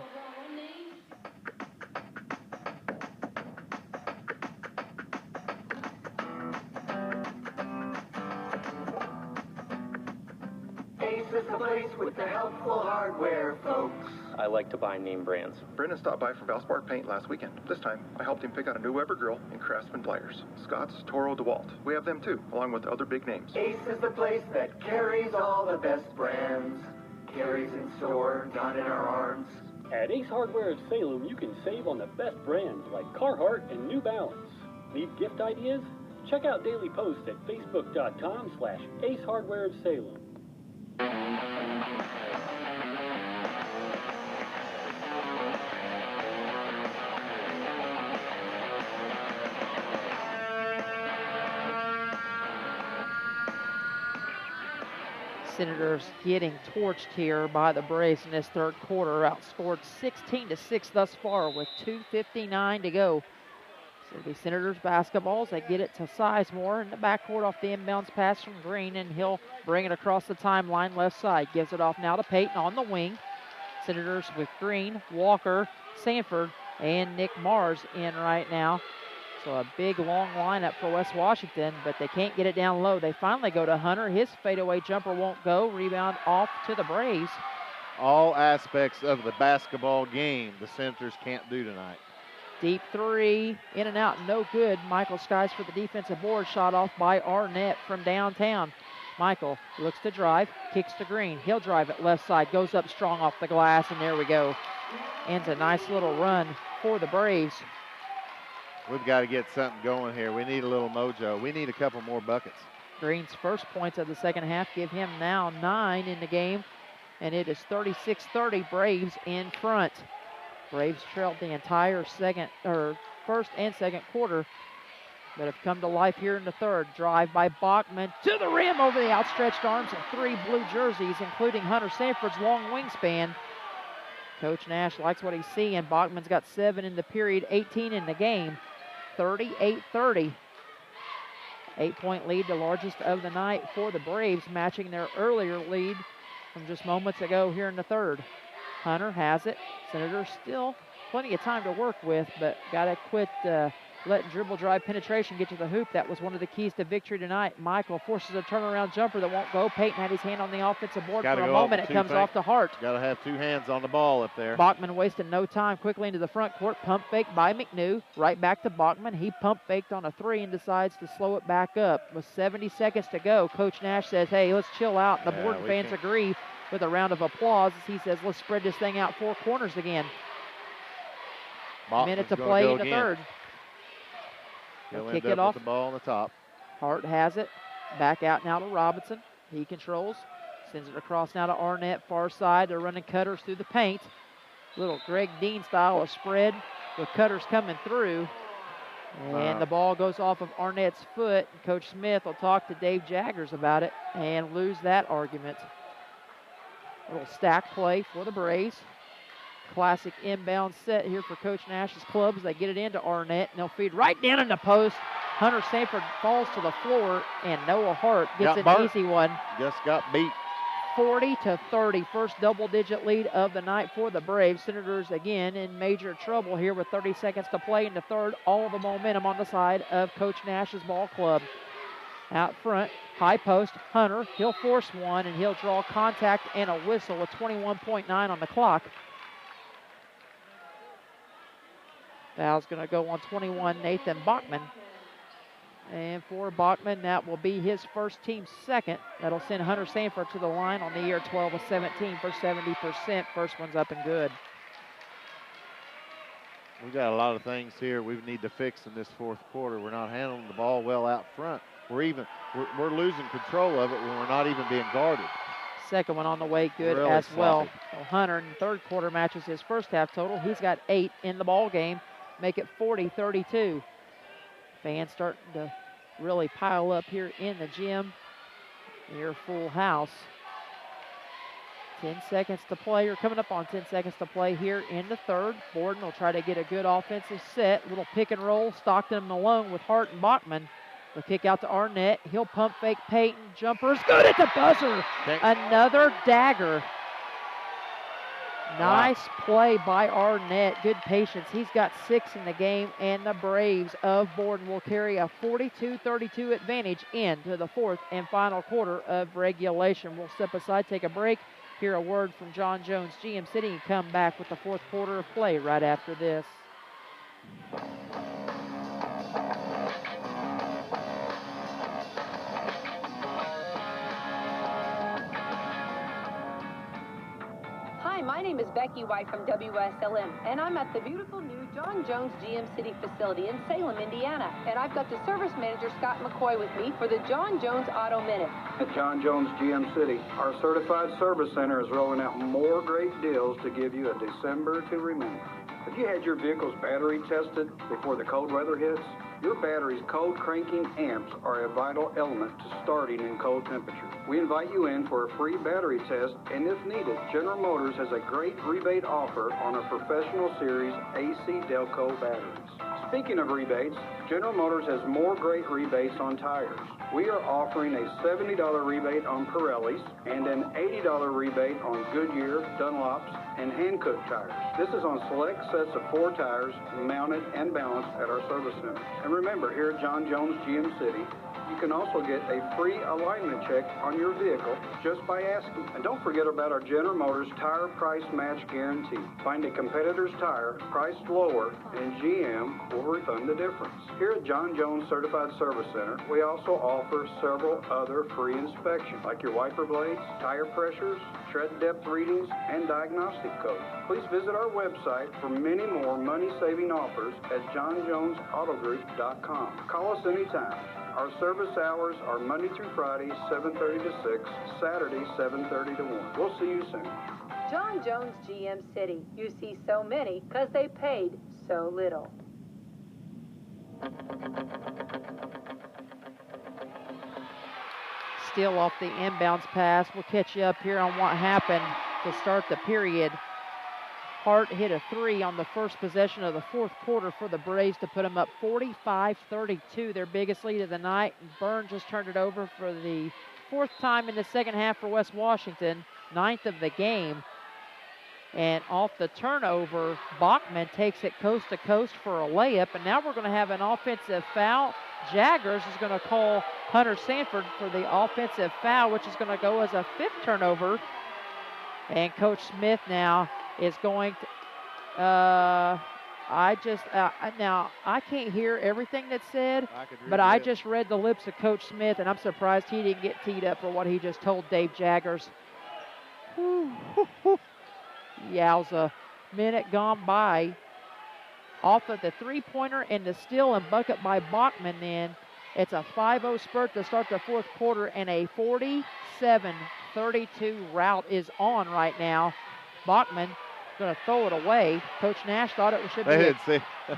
Ace is the place with the helpful hardware, folks. I like to buy name brands. Brendan stopped by from Valspar Paint last weekend. This time, I helped him pick out a new Weber grill and Craftsman pliers. Scott's, Toro, DeWalt. We have them too, along with other big names. Ace is the place that carries all the best brands. Carries in store, not in our arms. At Ace Hardware of Salem, you can save on the best brands like Carhartt and New Balance. Need gift ideas? Check out daily posts at facebook.com/Ace Hardware of Salem. Senators getting torched here by the Braves in this third quarter. Outscored 16-6 thus far with 2:59 to go. So it'll be Senators basketballs. They get it to Sizemore in the backcourt off the inbounds pass from Green, and he'll bring it across the timeline left side. Gives it off now to Peyton on the wing. Senators with Green, Walker, Sanford, and Nick Mars in right now. So a big, long lineup for West Washington, but they can't get it down low. They finally go to Hunter. His fadeaway jumper won't go. Rebound off to the Braves. All aspects of the basketball game the Senators can't do tonight. Deep 3, in and out, no good. Michael skies for the defensive board, shot off by Arnett from downtown. Michael looks to drive, kicks to Green. He'll drive it left side, goes up strong off the glass, and there we go. Ends a nice little run for the Braves. We've got to get something going here. We need a little mojo. We need a couple more buckets. Green's first points of the second half give him now 9 in the game, and it is 36-30, Braves in front. Braves trailed the entire first and second quarter, but have come to life here in the third. Drive by Bachman to the rim over the outstretched arms of 3 blue jerseys, including Hunter Sanford's long wingspan. Coach Nash likes what he's seeing. Bachman's got 7 in the period, 18 in the game. 38-30. 8-point lead, the largest of the night for the Braves, matching their earlier lead from just moments ago here in the third. Hunter has it. Senators still plenty of time to work with, but got to quit letting dribble drive penetration get to the hoop. That was one of the keys to victory tonight. Michael forces a turnaround jumper that won't go. Peyton had his hand on the offensive board for a moment. It comes off to Hart. Got to have 2 hands on the ball up there. Bachman wasted no time, quickly into the front court. Pump fake by McNew. Right back to Bachman. He pump faked on a 3 and decides to slow it back up. With 70 seconds to go, Coach Nash says, hey, let's chill out. And the Borden fans agree with a round of applause as he says, let's spread this thing out 4 corners again. Minute to play in the third. He'll kick end it up off. with the ball on the top. Hart has it. Back out now to Robinson. He controls. Sends it across now to Arnett, far side. They're running cutters through the paint. Little Greg Dean style of spread with cutters coming through. And the ball goes off of Arnett's foot. Coach Smith will talk to Dave Jaggers about it and lose that argument. Little stack play for the Braves. Classic inbound set here for Coach Nash's clubs. They get it into Arnett, and they'll feed right down in the post. Hunter Sanford falls to the floor, and Noah Hart gets an easy one. Just got beat. 40-30, first double-digit lead of the night for the Braves. Senators again in major trouble here with 30 seconds to play in the third. All the momentum on the side of Coach Nash's ball club. Out front, high post, Hunter. He'll force one, and he'll draw contact and a whistle with 21.9 on the clock. Foul's going to go on 21, Nathan Bachman. And for Bachman, that will be his first, team second. That'll send Hunter Sanford to the line on the year, 12 of 17 for 70%. First one's up and good. We've got a lot of things here we need to fix in this fourth quarter. We're not handling the ball well out front. We're losing control of it when we're not even being guarded. Second one on the way, good really as well. sloppy. So Hunter in the third quarter matches his first half total. He's got 8 in the ball game. Make it 40-32. Fans starting to really pile up here in the gym. Near full house. 10 seconds to play, or coming up on 10 seconds to play here in the third. Borden will try to get a good offensive set. Little pick and roll. Stockton alone with Hart and Bachman. The kick out to Arnett. He'll pump fake Peyton. Jumper's good at the buzzer. Another dagger. Nice play by Arnett. Good patience. He's got 6 in the game, and the Braves of Borden will carry a 42-32 advantage into the fourth and final quarter of regulation. We'll step aside, take a break, hear a word from John Jones, GM City, and come back with the fourth quarter of play right after this. Hi, my name is Becky White from WSLM, and I'm at the beautiful new John Jones GM City facility in Salem, Indiana. And I've got the service manager, Scott McCoy, with me for the John Jones Auto Minute. At John Jones GM City, our certified service center is rolling out more great deals to give you a December to remember. Have you had your vehicle's battery tested before the cold weather hits? Your battery's cold cranking amps are a vital element to starting in cold temperatures. We invite you in for a free battery test, and if needed, General Motors has a great rebate offer on a Professional Series AC Delco batteries. Speaking of rebates, General Motors has more great rebates on tires. We are offering a $70 rebate on Pirellis and an $80 rebate on Goodyear, Dunlops, and Hankook tires. This is on select sets of 4 tires, mounted and balanced at our service center. And remember, here at John Jones GM City, you can also get a free alignment check on your vehicle just by asking. And don't forget about our General Motors Tire Price Match Guarantee. Find a competitor's tire priced lower, and GM will refund the difference. Here at John Jones Certified Service Center, we also offer several other free inspections, like your wiper blades, tire pressures, tread depth readings, and diagnostic codes. Please visit our website for many more money-saving offers at johnjonesautogroup.com. Call us anytime. Our service hours are Monday through Friday, 7:30 to 6, Saturday, 7:30 to 1. We'll see you soon. John Jones GM City. You see so many because they paid so little. Still off the inbounds pass. We'll catch you up here on what happened to start the period. Hart hit a three on the first possession of the fourth quarter for the Braves to put them up 45-32, their biggest lead of the night. And Byrne just turned it over for the fourth time in the second half for West Washington, ninth of the game. And off the turnover, Bachman takes it coast to coast for a layup. And now we're going to have an offensive foul. Jaggers is going to call Hunter Sanford for the offensive foul, which is going to go as a fifth turnover. And Coach Smith now is going to, now I can't hear everything that's said, but I just read the lips of Coach Smith, and I'm surprised he didn't get teed up for what he just told Dave Jaggers. Yowza. Minute gone by. Off of the three-pointer and the steal and bucket by Bachman then. It's a 5-0 spurt to start the fourth quarter, and a 47-32 rout is on right now. Bachman going to throw it away. Coach Nash thought it should be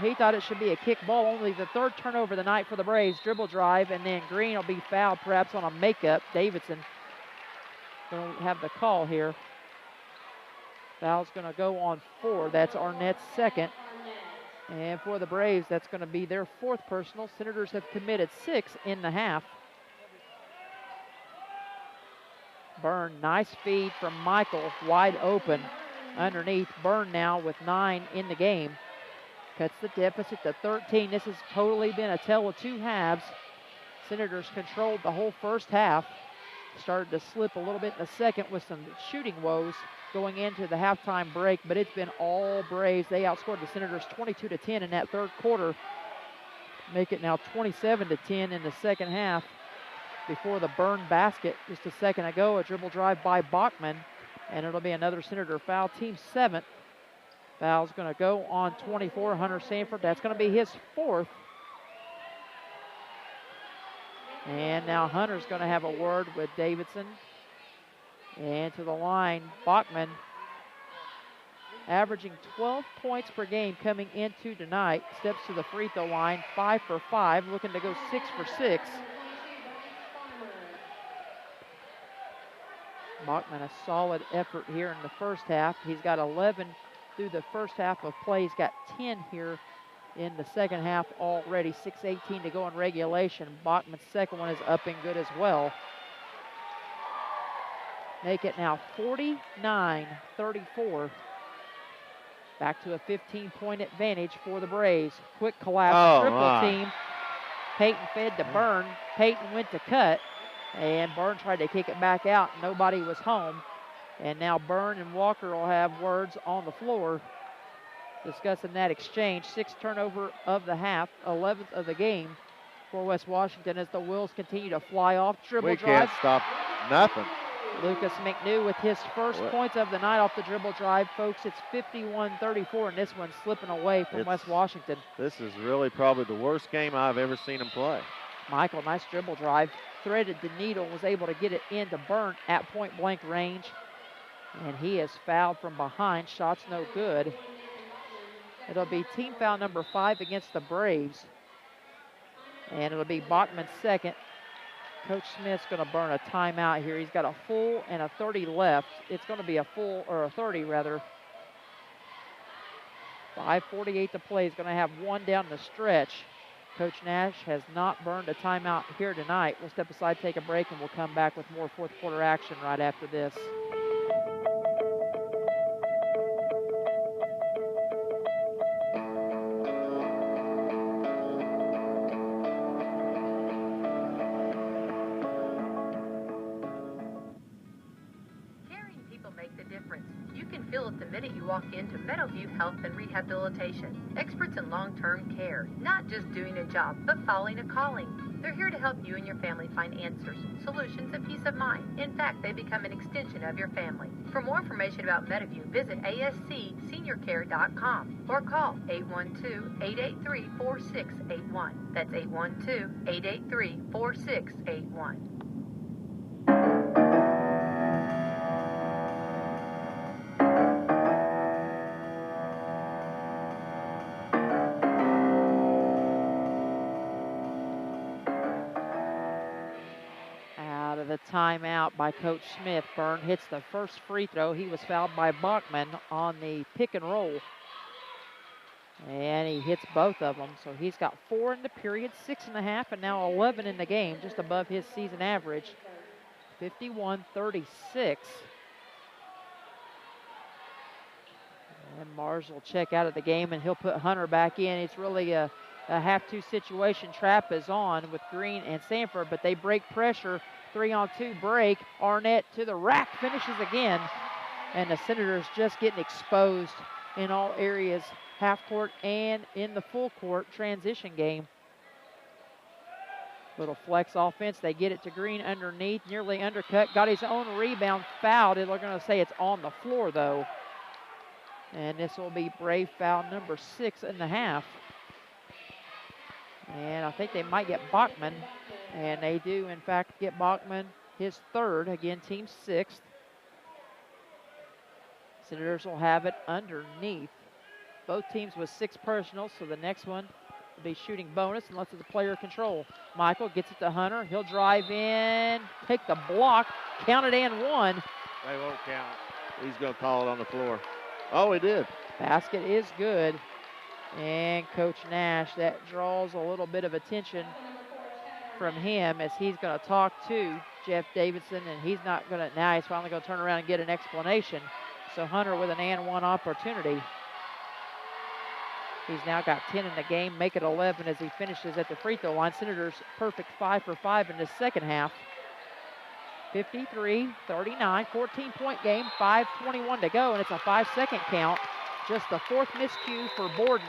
he thought it should be a kick ball. Only the third turnover of the night for the Braves. Dribble drive, and then Green will be fouled perhaps on a makeup. Davidson going to have the call here. Foul's going to go on 4. That's Arnett's second. And for the Braves, that's going to be their fourth personal. Senators have committed 6 in the half. Byrne, nice feed from Michael, wide open underneath. Byrne now with 9 in the game. Cuts the deficit to 13. This has totally been a tale of two halves. Senators controlled the whole first half. Started to slip a little bit in the second with some shooting woes going into the halftime break, but it's been all Braves. They outscored the Senators 22-10 in that third quarter. Make it now 27-10 in the second half. Before the Byrne basket just a second ago, a dribble drive by Bachman, and it'll be another Senator foul, team 7th. Foul's going to go on 24, Hunter Sanford. That's going to be his 4th. And now Hunter's going to have a word with Davidson. And to the line, Bachman averaging 12 points per game coming into tonight. Steps to the free throw line, 5 for 5, looking to go 6 for 6. Bachman, a solid effort here in the first half. He's got 11 through the first half of play. He's got 10 here in the second half already. 6:18 to go in regulation. Bachman's second one is up and good as well. Make it now 49-34. Back to a 15-point advantage for the Braves. Quick collapse, triple team. Peyton fed to Byrne. Peyton went to cut, and Byrne tried to kick it back out. Nobody was home. And now Byrne and Walker will have words on the floor discussing that exchange. 6th turnover of the half, 11th of the game for West Washington as the wheels continue to fly off. Dribble drive. We can't stop nothing. Lucas McNew with his first points of the night off the dribble drive. Folks, it's 51-34, and this one's slipping away from West Washington. This is really probably the worst game I've ever seen him play. Michael, nice dribble drive. Threaded the needle, was able to get it into Byrne at point-blank range. And he is fouled from behind. Shot's no good. It'll be team foul number 5 against the Braves. And it'll be Bachman's second. Coach Smith's going to burn a timeout here. He's got a full and a 30 left. It's going to be a full, or a 30 rather. 5:48 to play. He's going to have one down the stretch. Coach Nash has not burned a timeout here tonight. We'll step aside, take a break, and we'll come back with more fourth quarter action right after this. Walk into Meadowview Health and Rehabilitation. Experts in long-term care, not just doing a job, but following a calling. They're here to help you and your family find answers, solutions, and peace of mind. In fact, they become an extension of your family. For more information about Meadowview, visit ascseniorcare.com or call 812-883-4681. That's 812-883-4681. the timeout by Coach Smith. Byrne hits the first free throw. He was fouled by Bachman on the pick and roll. And he hits both of them. So he's got 4 in the period, 6.5, and now 11 in the game, just above his season average. 51-36. And Mars will check out of the game, and he'll put Hunter back in. It's really a have-to situation. Trap is on with Green and Sanford, but they break pressure. 3-on-2 break. Arnett to the rack, finishes again. And the Senators just getting exposed in all areas, half court and in the full court transition game. Little flex offense. They get it to Green underneath, nearly undercut. Got his own rebound, fouled. They're going to say it's on the floor, though. And this will be Brave foul number 6.5. And I think they might get Bachman. And they do, in fact, get Bachman his 3rd. Again, team 6th. Senators will have it underneath. Both teams with 6 personals, so the next one will be shooting bonus unless it's a player control. Michael gets it to Hunter. He'll drive in, take the block, count it and 1. They won't count it. He's going to call it on the floor. Oh, he did. Basket is good. And Coach Nash, that draws a little bit of attention from him as he's going to talk to Jeff Davidson, and he's not going to, now he's finally going to turn around and get an explanation. So Hunter with an and 1 opportunity. He's now got 10 in the game, make it 11 as he finishes at the free throw line. Senators perfect 5 for 5 in the second half. 53-39, 14-point game, 5:21 to go, and it's a 5-second count. Just the 4th miscue for Borden.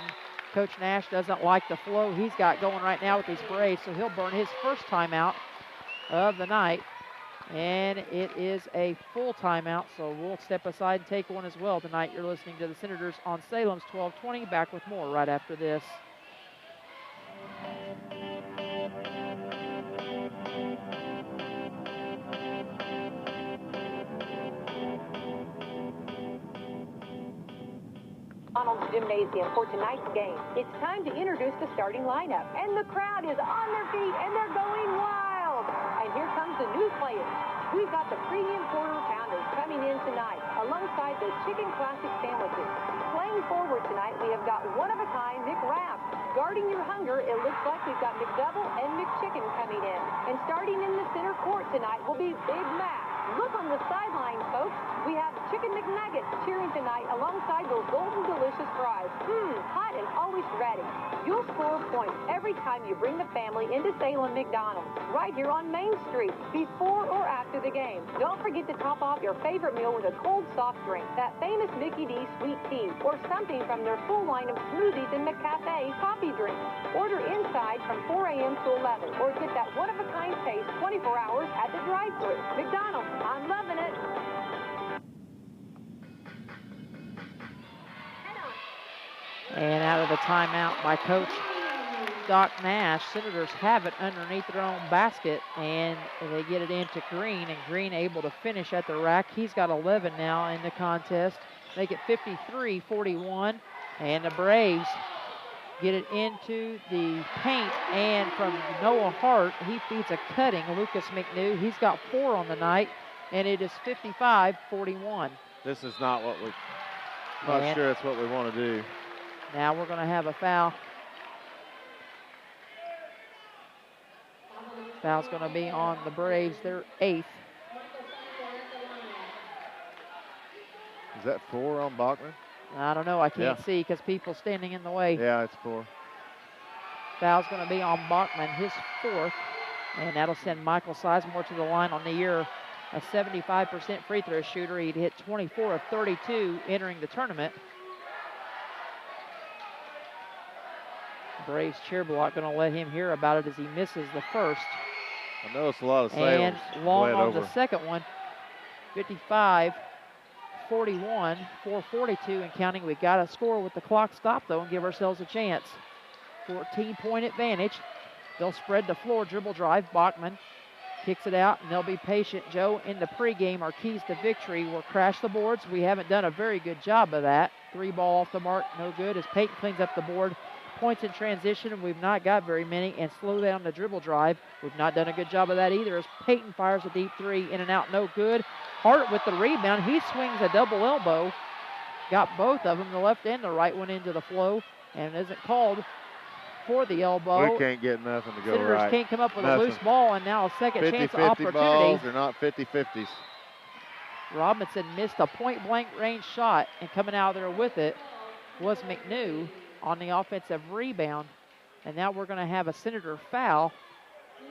Coach Nash doesn't like the flow he's got going right now with these Braves, so he'll burn his first timeout of the night. And it is a full timeout, so we'll step aside and take one as well tonight. You're listening to the Senators on Salem's 1220. Back with more right after this. Donald's Gymnasium for tonight's game. It's time to introduce the starting lineup, and the crowd is on their feet and they're going wild. And here comes the new players. We've got the premium quarter pounders coming in tonight, alongside the chicken classic sandwiches. Playing forward tonight, we have got one-of-a-kind McWrap. Guarding your hunger, it looks like we've got McDouble and McChicken coming in. And starting in the center court tonight will be Big Mac. Look on the sideline, folks. We have Chicken McNuggets cheering tonight alongside those golden delicious fries. Hot and always ready. You'll score points every time you bring the family into Salem McDonald's, right here on Main Street, before or after the game. Don't forget to top off your favorite meal with a cold soft drink, that famous Mickey D sweet tea, or something from their full line of smoothies and McCafe coffee drinks. Order inside from 4 a.m. to 11, or get that one-of-a-kind taste 24 hours at the drive-thru. McDonald's, I'm loving it. And out of the timeout by Coach Doc Nash, Senators have it underneath their own basket, and they get it into Green, and Green able to finish at the rack. He's got 11 now in the contest. Make it 53-41, and the Braves get it into the paint, and from Noah Hart, he feeds a cutting Lucas McNew. He's got 4 on the night, and it is 55-41. This is not what we, not sure it's what we want to do. Now we're going to have a foul. Foul's going to be on the Braves, their 8th. Is that 4 on Bachman? I don't know. I can't see because people standing in the way. Yeah, it's 4. Foul's going to be on Bachman, his 4th. And that'll send Michael Sizemore to the line on the year. A 75% free throw shooter. He'd hit 24 of 32 entering the tournament. Braves cheer block going to let him hear about it as he misses the first. I noticed a lot of Salem's and long on over. The second one. 55-41, 4:42 and counting. We got to score with the clock stopped though and give ourselves a chance. 14-point advantage. They'll spread the floor, dribble drive. Bachman kicks it out, and they'll be patient. Joe, in the pregame, our keys to victory were crash the boards. We haven't done a very good job of that. 3 ball off the mark, no good as Peyton cleans up the board. points in transition, and we've not got very many, and slow down the dribble drive. We've not done a good job of that either, as Peyton fires a deep three, in and out, no good. Hart with the rebound. He swings a double elbow. Got both of them, the left and the right one, into the flow, and isn't called for the elbow. We can't get nothing to go Senators right. can't come up with Nothing. a loose ball, and now a second 50-50 chance opportunity. balls are not 50-50s. Robinson missed a point-blank range shot, and coming out there with it was McNew on the offensive rebound. And now we're going to have a Senator foul.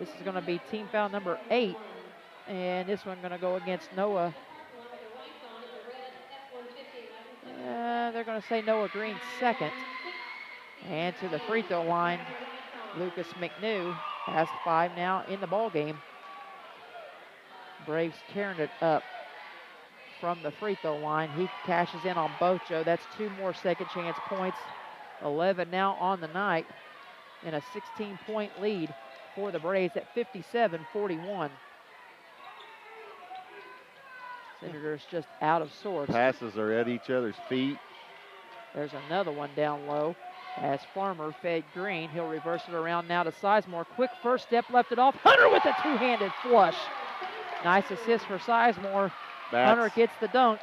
This is going to be team foul number 8, and this one going to go against Noah. They're going to say Noah Green second. And to the free throw line, Lucas McNew has 5 now in the ball game. Braves tearing it up from the free throw line. He cashes in on both, Joe. That's 2 more second chance points. 11 now on the night, and a 16-point lead for the Braves at 57-41. Senators just out of sorts. Passes are at each other's feet. There's another one down low as Farmer fed Green. He'll reverse it around now to Sizemore. Quick first step, left it off. Hunter with a two-handed flush. Nice assist for Sizemore. Hunter gets the dunk,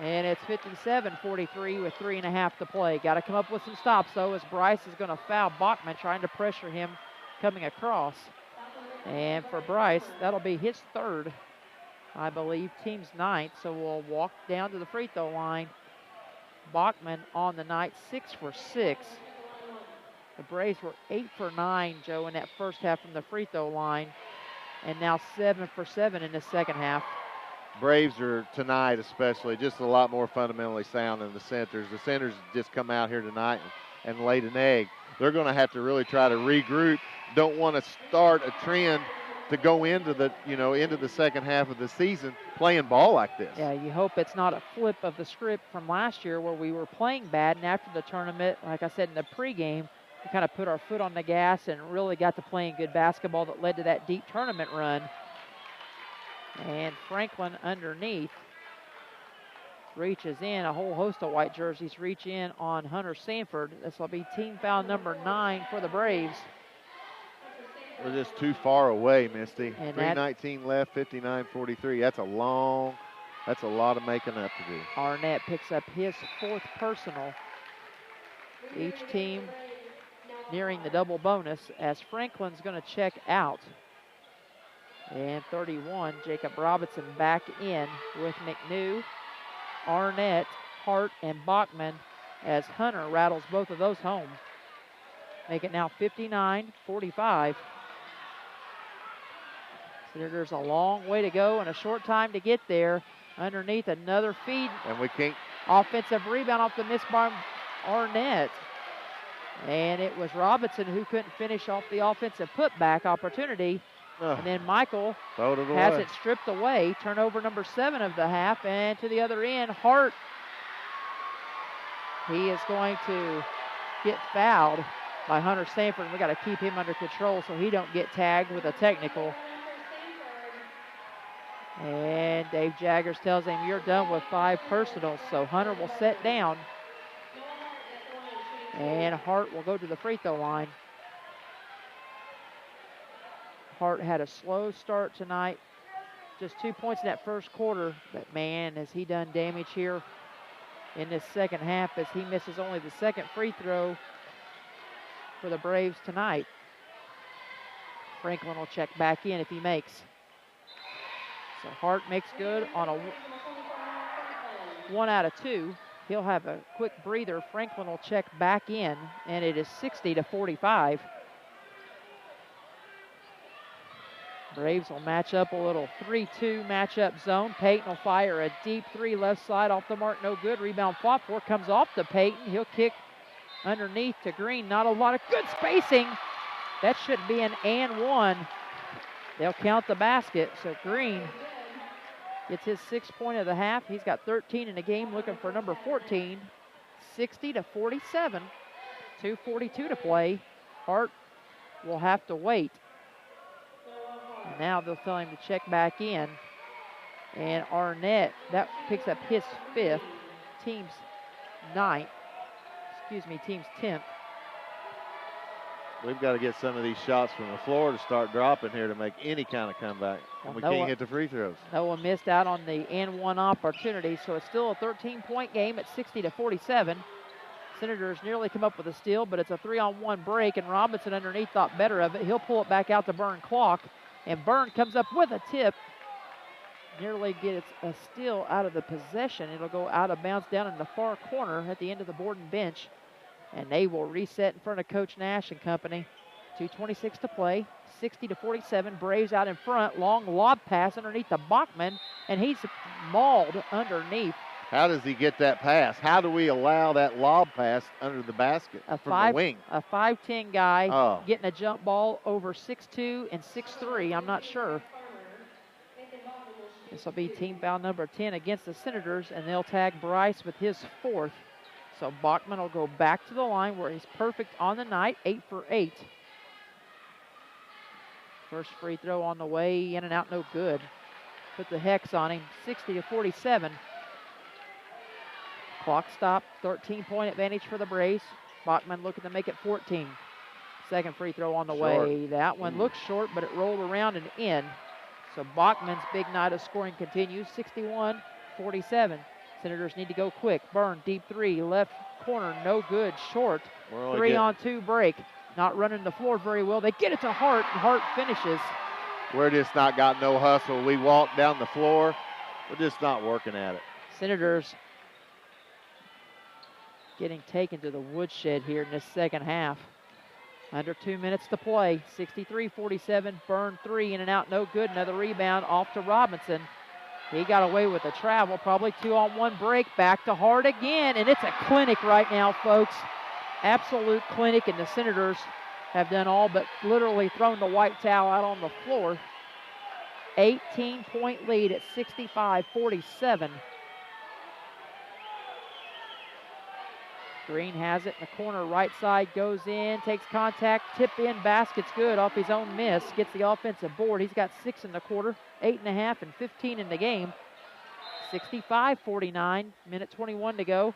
and it's 57-43 with 3.5 to play. Got to come up with some stops, though, as Bryce is going to foul Bachman, trying to pressure him coming across. And for Bryce, that'll be his 3rd, I believe, team's 9th. So we'll walk down to the free throw line. Bachman on the night, 6 for 6. The Braves were 8 for 9, Joe, in that first half from the free throw line, and now 7 for 7 in the second half. Braves are tonight especially just a lot more fundamentally sound than the Senators. The Senators just come out here tonight and laid an egg. They're going to have to really try to regroup. Don't want to start a trend to go into the, into the second half of the season playing ball like this. Yeah, you hope it's not a flip of the script from last year where we were playing bad, and after the tournament, like I said in the pregame, we kind of put our foot on the gas and really got to playing good basketball that led to that deep tournament run. And Franklin underneath reaches in. A whole host of white jerseys reach in on Hunter Sanford. This will be team foul number 9 for the Braves. We're just too far away, Misty. And 3:19 left, 59-43. That's a lot of making up to do. Arnett picks up his 4th personal. Each team nearing the double bonus as Franklin's going to check out. And 31, Jacob Robinson back in with McNew, Arnett, Hart, and Bachman as Hunter rattles both of those home. Make it now 59-45. There's a long way to go and a short time to get there. Underneath, another feed. And we can't. Offensive rebound off the miss by Arnett. And it was Robinson who couldn't finish off the offensive putback opportunity. And then Michael has it stripped away. Turnover number 7 of the half. And to the other end, Hart. He is going to get fouled by Hunter Sanford. We got to keep him under control so he don't get tagged with a technical. And Dave Jaggers tells him, you're done with 5 personals. So Hunter will set down. And Hart will go to the free throw line. Hart had a slow start tonight. Just 2 points in that first quarter. But man, has he done damage here in this second half as he misses only the 2nd free throw for the Braves tonight. Franklin will check back in if he makes. So Hart makes good on a 1 out of 2. He'll have a quick breather. Franklin will check back in, and it is 60-45. Braves will match up a little 3-2 matchup zone. Peyton will fire a deep 3 left side off the mark, no good. Rebound fought for, comes off to Peyton. He'll kick underneath to Green. Not a lot of good spacing. That should be an and 1. They'll count the basket. So Green gets his 6th point of the half. He's got 13 in the game, looking for number 14. 60-47. 2:42 to play. Hart will have to wait. And now they'll tell him to check back in. And Arnett, that picks up his 5th, team's 9th. Team's 10th. We've got to get some of these shots from the floor to start dropping here to make any kind of comeback. And we can't hit the free throws. Noah missed out on the and one opportunity, so it's still a 13-point game at 60-47. Senators nearly come up with a steal, but it's a 3-on-1 break, and Robinson underneath thought better of it. He'll pull it back out to Byrne Clock, and Byrne comes up with a tip. Nearly gets a steal out of the possession. It'll go out of bounds down in the far corner at the end of the Borden bench. And they will reset in front of Coach Nash and company. 2:26 to play, 60-47. Braves out in front. Long lob pass underneath to Bachman, and he's mauled underneath. How does he get that pass? How do we allow that lob pass under the basket from the wing? A 5'10 guy getting a jump ball over 6'2 and 6'3. I'm not sure. This will be team foul number 10 against the Senators, and they'll tag Bryce with his 4th. So Bachman will go back to the line where he's perfect on the night, 8 for 8. First free throw on the way, in and out, no good. Put the hex on him, 60-47. Clock stop, 13-point advantage for the Braves. Bachman looking to make it 14. Second free throw on the way. That one looks short, but it rolled around and in. So Bachman's big night of scoring continues, 61-47. Senators need to go quick. Byrne, deep three, left corner, no good, short. 3-on-2 break. Not running the floor very well. They get it to Hart, and Hart finishes. We're just not got no hustle. We walk down the floor. We're just not working at it. Senators getting taken to the woodshed here in this second half. Under 2 minutes to play. 63-47. Byrne three, in and out, no good. Another rebound off to Robinson. He got away with the travel, probably 2-on-1 break, back to Hart again, and it's a clinic right now, folks. Absolute clinic, and the Senators have done all but literally thrown the white towel out on the floor. 18-point lead at 65-47. Green has it in the corner, right side, goes in, takes contact, tip in, basket's good off his own miss, gets the offensive board. He's got 6 in the quarter, 8.5 and 15 in the game. 65-49, minute 21 to go.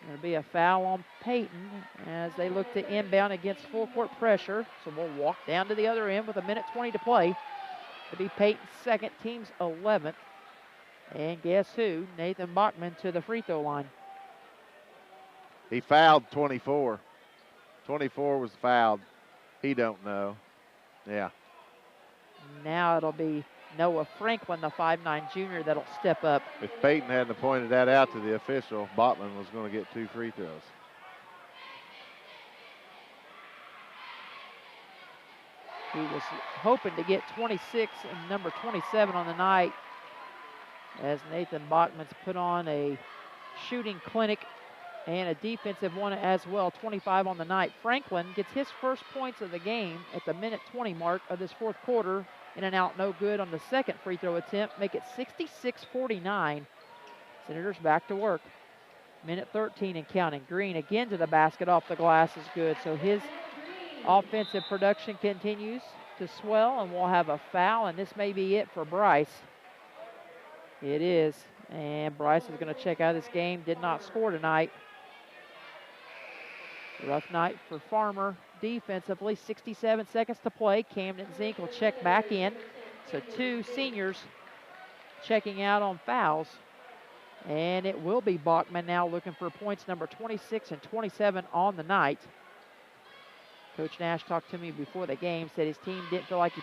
There'll be a foul on Peyton as they look to inbound against full court pressure. So we'll walk down to the other end with a minute 20 to play. It'll be Peyton's second, team's 11th. And guess who? Nathan Bachman to the free throw line. He fouled 24. 24 was fouled. He don't know. Yeah. Now it'll be Noah Franklin, the 5'9 junior, that'll step up. If Peyton hadn't pointed that out to the official, Bachman was going to get 2 free throws. He was hoping to get 26 and number 27 on the night as Nathan Bachman's put on a shooting clinic and a defensive one as well, 25 on the night. Franklin gets his first points of the game at the minute 20 mark of this fourth quarter. In and out, no good on the second free throw attempt. Make it 66-49. Senators back to work. Minute 13 and counting. Green again to the basket, off the glass is good. So his offensive production continues to swell, and we'll have a foul, and this may be it for Bryce. It is, and Bryce is going to check out of this game. Did not score tonight. Rough night for Farmer defensively. 67 seconds to play. Camden Zink will check back in. So 2 seniors checking out on fouls. And it will be Bachman now looking for points number 26 and 27 on the night. Coach Nash talked to me before the game, said his team didn't feel like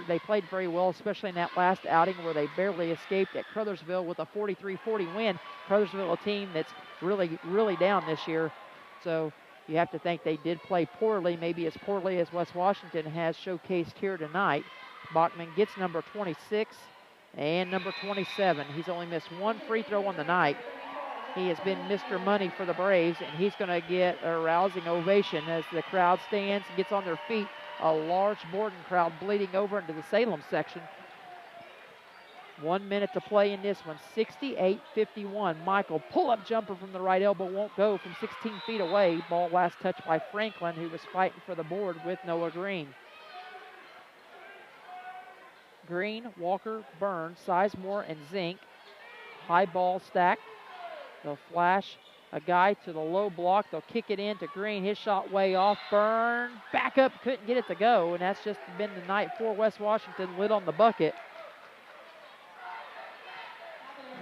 they played very well, especially in that last outing where they barely escaped at Crothersville with a 43-40 win. Crothersville, a team that's really, really down this year. So you have to think they did play poorly, maybe as poorly as West Washington has showcased here tonight. Bachman gets number 26 and number 27. He's only missed 1 free throw on the night. He has been Mr. Money for the Braves, and he's going to get a rousing ovation as the crowd stands and gets on their feet. A large Borden crowd bleeding over into the Salem section. 1 minute to play in this one. 68-51. Michael, pull-up jumper from the right elbow, won't go from 16 feet away. Ball last touched by Franklin, who was fighting for the board with Noah Green. Green, Walker, Byrne, Sizemore, and Zink. High ball stack. They'll flash a guy to the low block. They'll kick it in to Green. His shot way off. Byrne back up, couldn't get it to go, and that's just been the night for West Washington, lit on the bucket.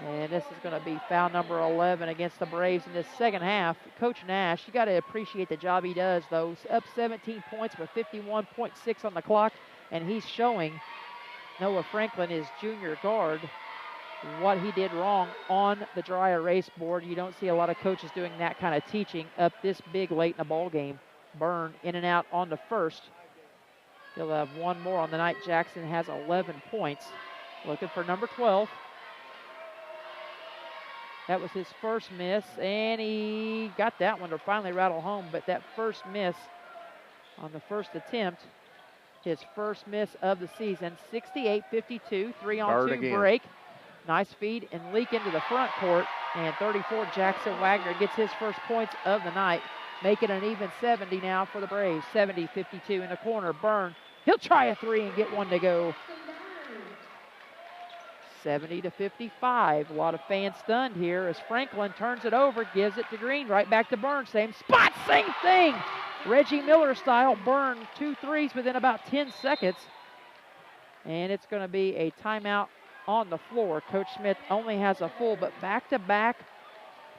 And this is going to be foul number 11 against the Braves in this second half. Coach Nash, you got to appreciate the job he does, though. Up 17 points with 51.6 on the clock, and he's showing Noah Franklin, his junior guard, what he did wrong on the dry erase board. You don't see a lot of coaches doing that kind of teaching up this big late in the ball game. Byrne in and out on the first. He'll have one more on the night. Jackson has 11 points. Looking for number 12. That was his first miss, and he got that one to finally rattle home, but that first miss on the first attempt, his first miss of the season. 68-52, 3-on-2 break. Nice feed and leak into the front court, and 34 Jackson Wagner gets his first points of the night, making an even 70 now for the Braves. 70-52 in the corner. Byrne, he'll try a three and get one to go. 70-55. A lot of fans stunned here as Franklin turns it over, gives it to Green, right back to Byrne. Same spot, same thing. Reggie Miller style. Byrne 2 threes within about 10 seconds. And it's going to be a timeout on the floor. Coach Smith only has a full, but back-to-back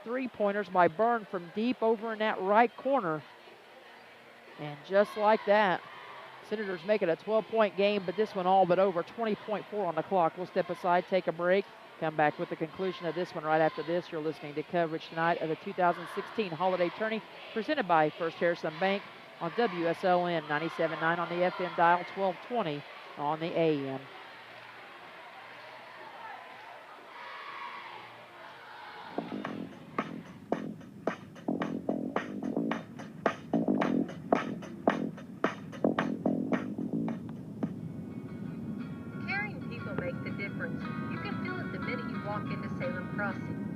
three-pointers by Byrne from deep over in that right corner. And just like that, Senators make it a 12-point game, but this one all but over. 20.4 on the clock. We'll step aside, take a break, come back with the conclusion of this one right after this. You're listening to coverage tonight of the 2016 Holiday Tourney presented by First Harrison Bank on WSLN 97.9 on the FM dial, 1220 on the AM.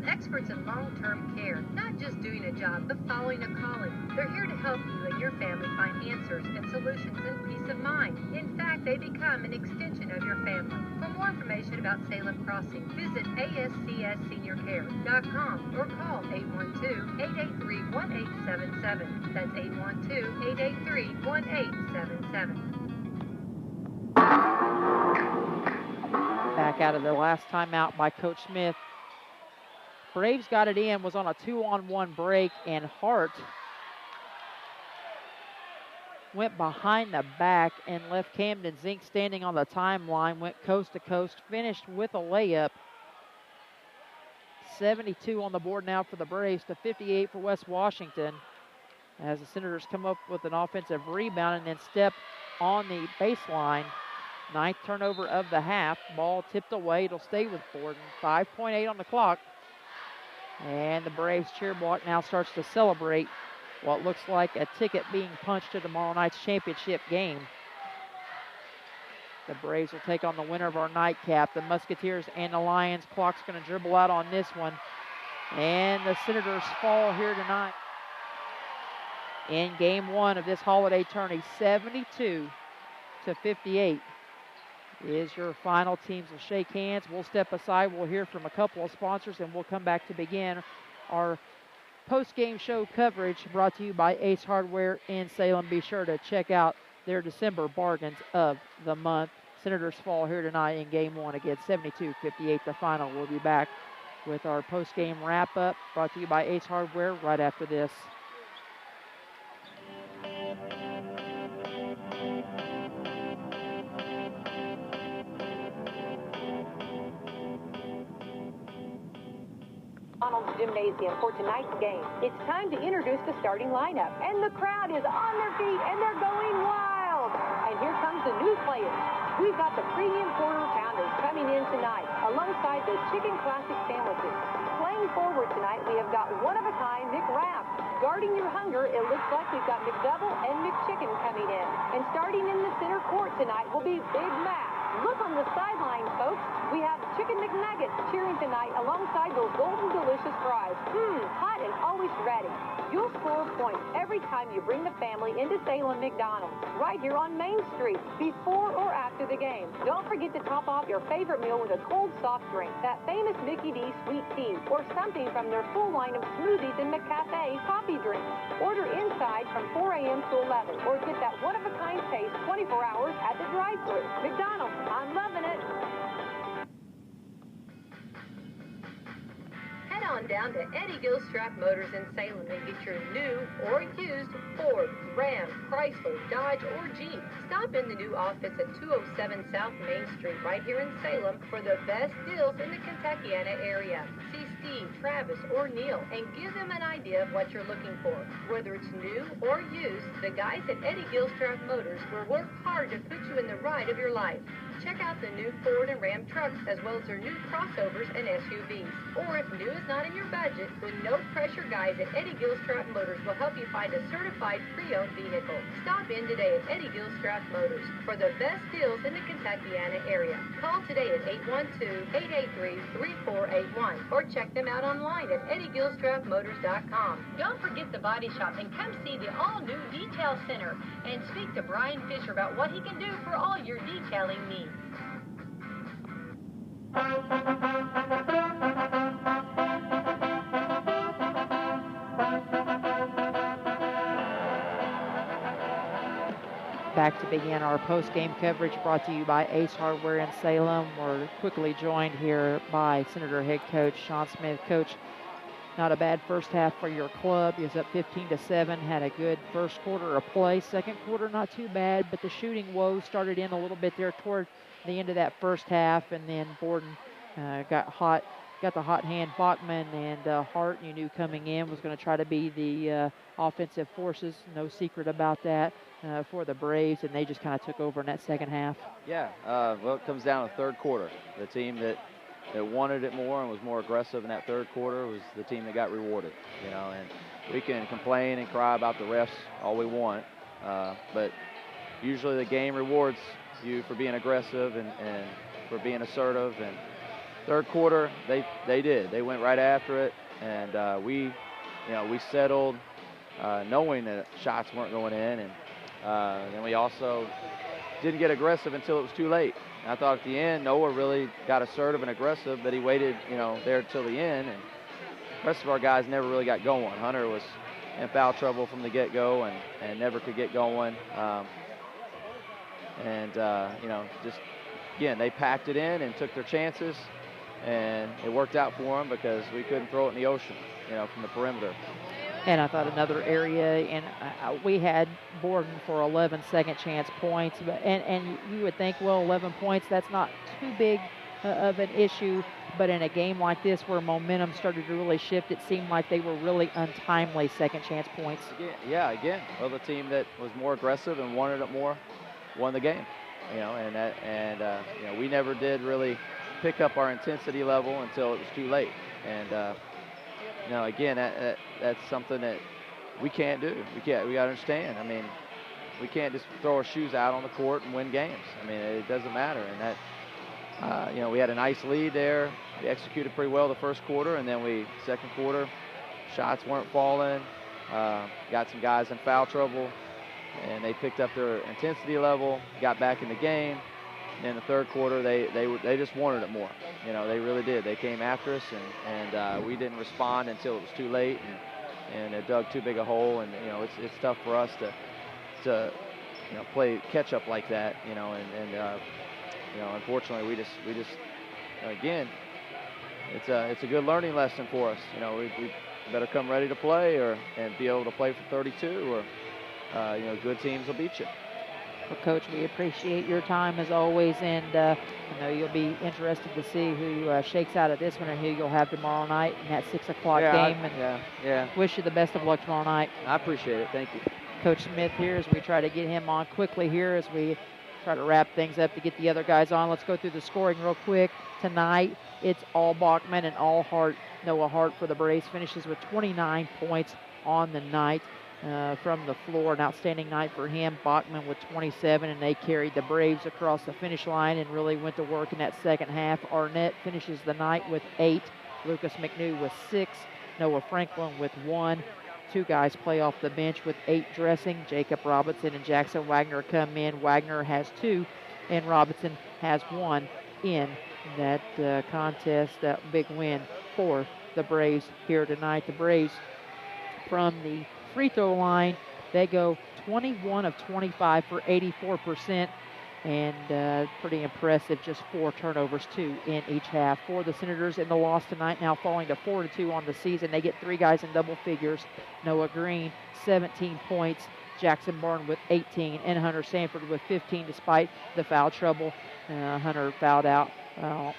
Experts in long-term care, not just doing a job, but following a calling. They're here to help you and your family find answers and solutions and peace of mind. In fact, they become an extension of your family. For more information about Salem Crossing, visit ASCSSeniorCare.com or call 812-883-1877. That's 812-883-1877. Back out of the last timeout by Coach Smith. Braves got it in, was on a 2-on-1 break, and Hart went behind the back and left Camden Zink standing on the timeline, went coast to coast, finished with a layup. 72 on the board now for the Braves to 58 for West Washington, as the Senators come up with an offensive rebound and then step on the baseline. 9th turnover of the half. Ball tipped away. It'll stay with Borden. 5.8 on the clock. And the Braves cheer block now starts to celebrate what looks like a ticket being punched to tomorrow night's championship game. The Braves will take on the winner of our nightcap, the Musketeers and the Lions. Clock's going to dribble out on this one. And the Senators fall here tonight in game one of this holiday tourney. 72-58 is your final. Teams will shake hands. We'll step aside. We'll hear from a couple of sponsors, and we'll come back to begin our post-game show coverage brought to you by Ace Hardware in Salem. Be sure to check out their December bargains of the month. Senators fall here tonight in game one again, 72-58 the final. We'll be back with our post-game wrap-up brought to you by Ace Hardware right after this. Gymnasium for tonight's game. It's time to introduce the starting lineup, and the crowd is on their feet and they're going wild. And here comes the new players. We've got the premium quarter pounders coming in tonight alongside the chicken classic sandwiches. Playing forward tonight, we have got one-of-a-kind McWrap. Guarding your hunger, it looks like we've got McDouble and McChicken coming in. And starting in the center court tonight will be Big Mac. Look on the sideline, folks. We have Chicken McNuggets cheering tonight alongside those golden delicious fries. Hot and always ready. You'll score points every time you bring the family into Salem McDonald's, right here on Main Street, before or after the game. Don't forget to top off your favorite meal with a cold soft drink, that famous Mickey D sweet tea, or something from their full line of smoothies and McCafe coffee drinks. Order inside from 4 a.m. to 11, or get that one-of-a-kind taste 24 hours at the drive-thru. McDonald's, I'm loving it. Head on down to Eddie Gilstrap Motors in Salem and get your new or used Ford, Ram, Chrysler, Dodge, or Jeep. Stop in the new office at 207 South Main Street right here in Salem for the best deals in the Kentuckiana area. See Steve, Travis, or Neil and give them an idea of what you're looking for. Whether it's new or used, the guys at Eddie Gilstrap Motors will work hard to put you in the ride of your life. Check out the new Ford and Ram trucks as well as their new crossovers and SUVs. Or if new is not in your budget, the no-pressure guys at Eddie Gilstrap Motors will help you find a certified pre-owned vehicle. Stop in today at Eddie Gilstrap Motors for the best deals in the Kentuckiana area. Call today at 812-883-3481 or check them out online at EddieGilstrapMotors.com. Don't forget the body shop and come see the all-new Detail Center and speak to Brian Fisher about what he can do for all your detailing needs. Back to begin our post-game coverage brought to you by Ace Hardware in Salem. We're quickly joined here by Senator head coach Sean Smith. Coach, not a bad first half for your club. He was up 15-7, had a good first quarter of play. Second quarter, not too bad, but the shooting woes started in a little bit there toward the end of that first half, and then Borden got the hot hand. Bachman and Hart, you knew coming in, was going to try to be the offensive forces. No secret about that for the Braves, and they just kind of took over in that second half. Yeah, well, it comes down to third quarter. The team that wanted it more and was more aggressive in that third quarter was the team that got rewarded. You know, and we can complain and cry about the refs all we want, but usually the game rewards you for being aggressive and for being assertive. And third quarter, they did. They went right after it, and we settled, knowing that shots weren't going in, and then we also didn't get aggressive until it was too late. And I thought at the end, Noah really got assertive and aggressive, but he waited, there till the end, and the rest of our guys never really got going. Hunter was in foul trouble from the get-go and never could get going. Just, again, they packed it in and took their chances, and it worked out for them because we couldn't throw it in the ocean, from the perimeter. And I thought another area, and we had Borden for 11 second chance points, and you would think, well, 11 points, that's not too big of an issue, but in a game like this where momentum started to really shift, it seemed like they were really untimely second chance points. Again, well, the team that was more aggressive and wanted it more won the game, we never did really pick up our intensity level until it was too late, and again, that's something that we can't do. We got to understand. I mean, we can't just throw our shoes out on the court and win games. I mean, it doesn't matter. And that, we had a nice lead there. We executed pretty well the first quarter, and then second quarter, shots weren't falling. Got some guys in foul trouble, and they picked up their intensity level, got back in the game. And in the third quarter, they just wanted it more. They really did. They came after us, and we didn't respond until it was too late, and it dug too big a hole. And it's tough for us to play catch up like that. Unfortunately, we just again, it's a good learning lesson for us. We better come ready to play and be able to play for 32, or good teams will beat you. Well, Coach, we appreciate your time as always, and I know you'll be interested to see who shakes out of this one and who you'll have tomorrow night in that 6 o'clock game. Wish you the best of luck tomorrow night. I appreciate it. Thank you. Coach Smith here, as we try to get him on quickly here as we try to wrap things up to get the other guys on. Let's go through the scoring real quick. Tonight, it's all Bachman and all Hart. Noah Hart for the Braves finishes with 29 points on the night. from the floor. An outstanding night for him. Bachman with 27, and they carried the Braves across the finish line and really went to work in that second half. Arnett finishes the night with 8. Lucas McNew with 6. Noah Franklin with 1. 2 guys play off the bench with 8 dressing. Jacob Robinson and Jackson Wagner come in. Wagner has 2, and Robinson has 1 in that contest, that big win for the Braves here tonight. The Braves from the free throw line, they go 21 of 25 for 84%, and pretty impressive, just 4 turnovers, 2 in each half. For the Senators in the loss tonight, now falling to 4-2 on the season. They get 3 guys in double figures. Noah Green, 17 points. Jackson Borden with 18, and Hunter Sanford with 15 despite the foul trouble. Hunter fouled out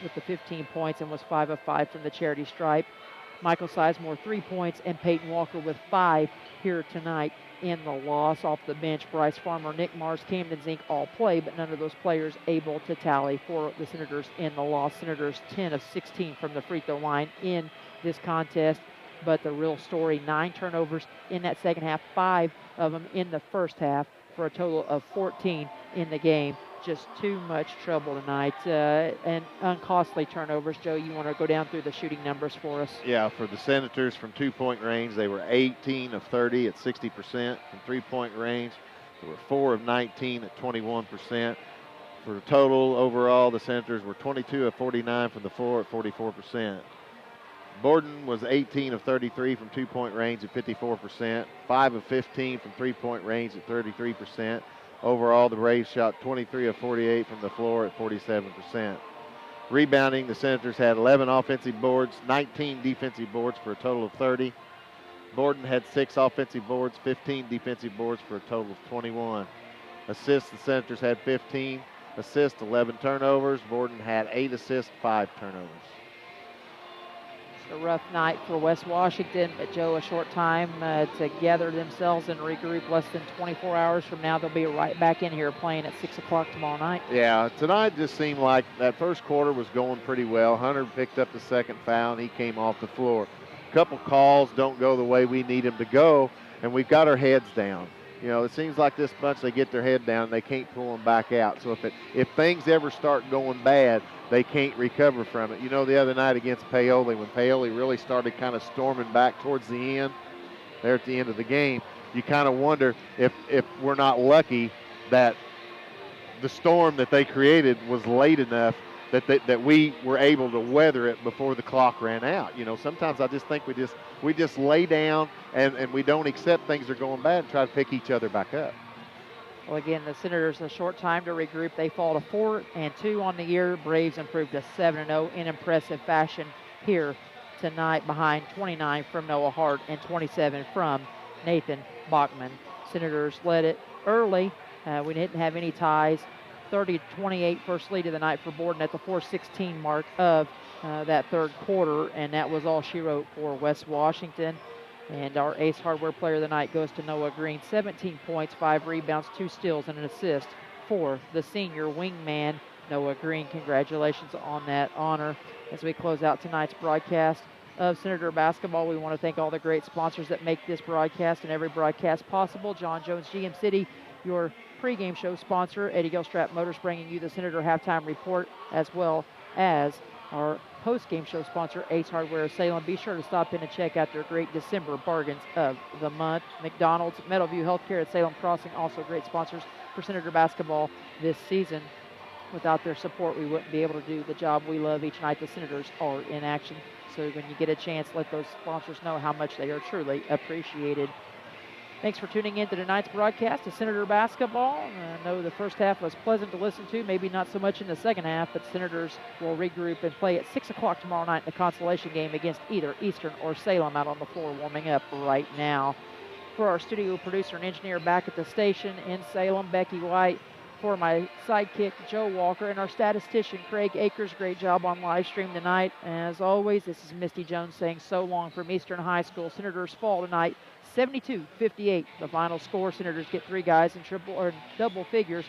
with the 15 points and was 5 of 5 from the charity stripe. Michael Sizemore 3 points, and Peyton Walker with 5 here tonight in the loss. Off the bench, Bryce Farmer, Nick Mars, Camden Zink all play, but none of those players able to tally for the Senators in the loss. Senators 10 of 16 from the free throw line in this contest. But the real story, 9 turnovers in that second half, 5 of them in the first half, for a total of 14 in the game. Just too much trouble tonight, and uncostly turnovers. Joe, you want to go down through the shooting numbers for us? Yeah, for the Senators from 2-point range, they were 18 of 30 at 60%. From 3-point range, they were 4 of 19 at 21%. For total overall, the Senators were 22 of 49 from the floor at 44%. Borden was 18 of 33 from 2-point range at 54%, 5 of 15 from 3-point range at 33%. Overall, the Braves shot 23 of 48 from the floor at 47%. Rebounding, the Senators had 11 offensive boards, 19 defensive boards for a total of 30. Borden had 6 offensive boards, 15 defensive boards for a total of 21. Assists, the Senators had 15 assists, 11 turnovers. Borden had 8 assists, 5 turnovers. A rough night for West Washington, but Joe, a short time to gather themselves and regroup. Less than 24 hours from now, they'll be right back in here playing at 6 o'clock tomorrow night. Yeah, tonight just seemed like that first quarter was going pretty well. Hunter picked up the second foul, and he came off the floor. A couple calls don't go the way we need them to go, and we've got our heads down. You know, it seems like this bunch, they get their head down, they can't pull them back out. So if things ever start going bad, they can't recover from it. You know, the other night against Paoli, when Paoli really started kind of storming back towards the end, there at the end of the game, you kind of wonder if we're not lucky that the storm that they created was late enough that we were able to weather it before the clock ran out. You know, sometimes I just think we just lay down and we don't accept things are going bad and try to pick each other back up. Well, again, the Senators a short time to regroup. They fall to 4-2 on the year. Braves improved to 7-0 in impressive fashion here tonight, behind 29 from Noah Hart and 27 from Nathan Bachman. Senators led it early. We didn't have any ties. 30-28 first lead of the night for Borden at the 4:16 mark of that third quarter, and that was all she wrote for West Washington. And our ace hardware player of the night goes to Noah Green. 17 points, 5 rebounds, 2 steals, and an assist for the senior wingman, Noah Green. Congratulations on that honor. As we close out tonight's broadcast of Senator Basketball, we want to thank all the great sponsors that make this broadcast and every broadcast possible. John Jones GM City, your pregame show sponsor. Eddie Gilstrap Motors bringing you the Senator Halftime Report, as well as our post-game show sponsor, Ace Hardware of Salem. Be sure to stop in and check out their great December bargains of the month. McDonald's, Meadowview Healthcare at Salem Crossing, also great sponsors for Senator Basketball this season. Without their support, we wouldn't be able to do the job we love each night. The Senators are in action. So when you get a chance, let those sponsors know how much they are truly appreciated. Thanks for tuning in to tonight's broadcast of Senator Basketball. I know the first half was pleasant to listen to, maybe not so much in the second half, but Senators will regroup and play at 6 o'clock tomorrow night in the consolation game against either Eastern or Salem, out on the floor warming up right now. For our studio producer and engineer back at the station in Salem, Becky White. For my sidekick, Joe Walker, and our statistician, Craig Akers. Great job on live stream tonight. As always, this is Misty Jones saying so long from Eastern High School. Senators fall tonight, 72-58. The final score. Senators get 3 guys in triple or double figures.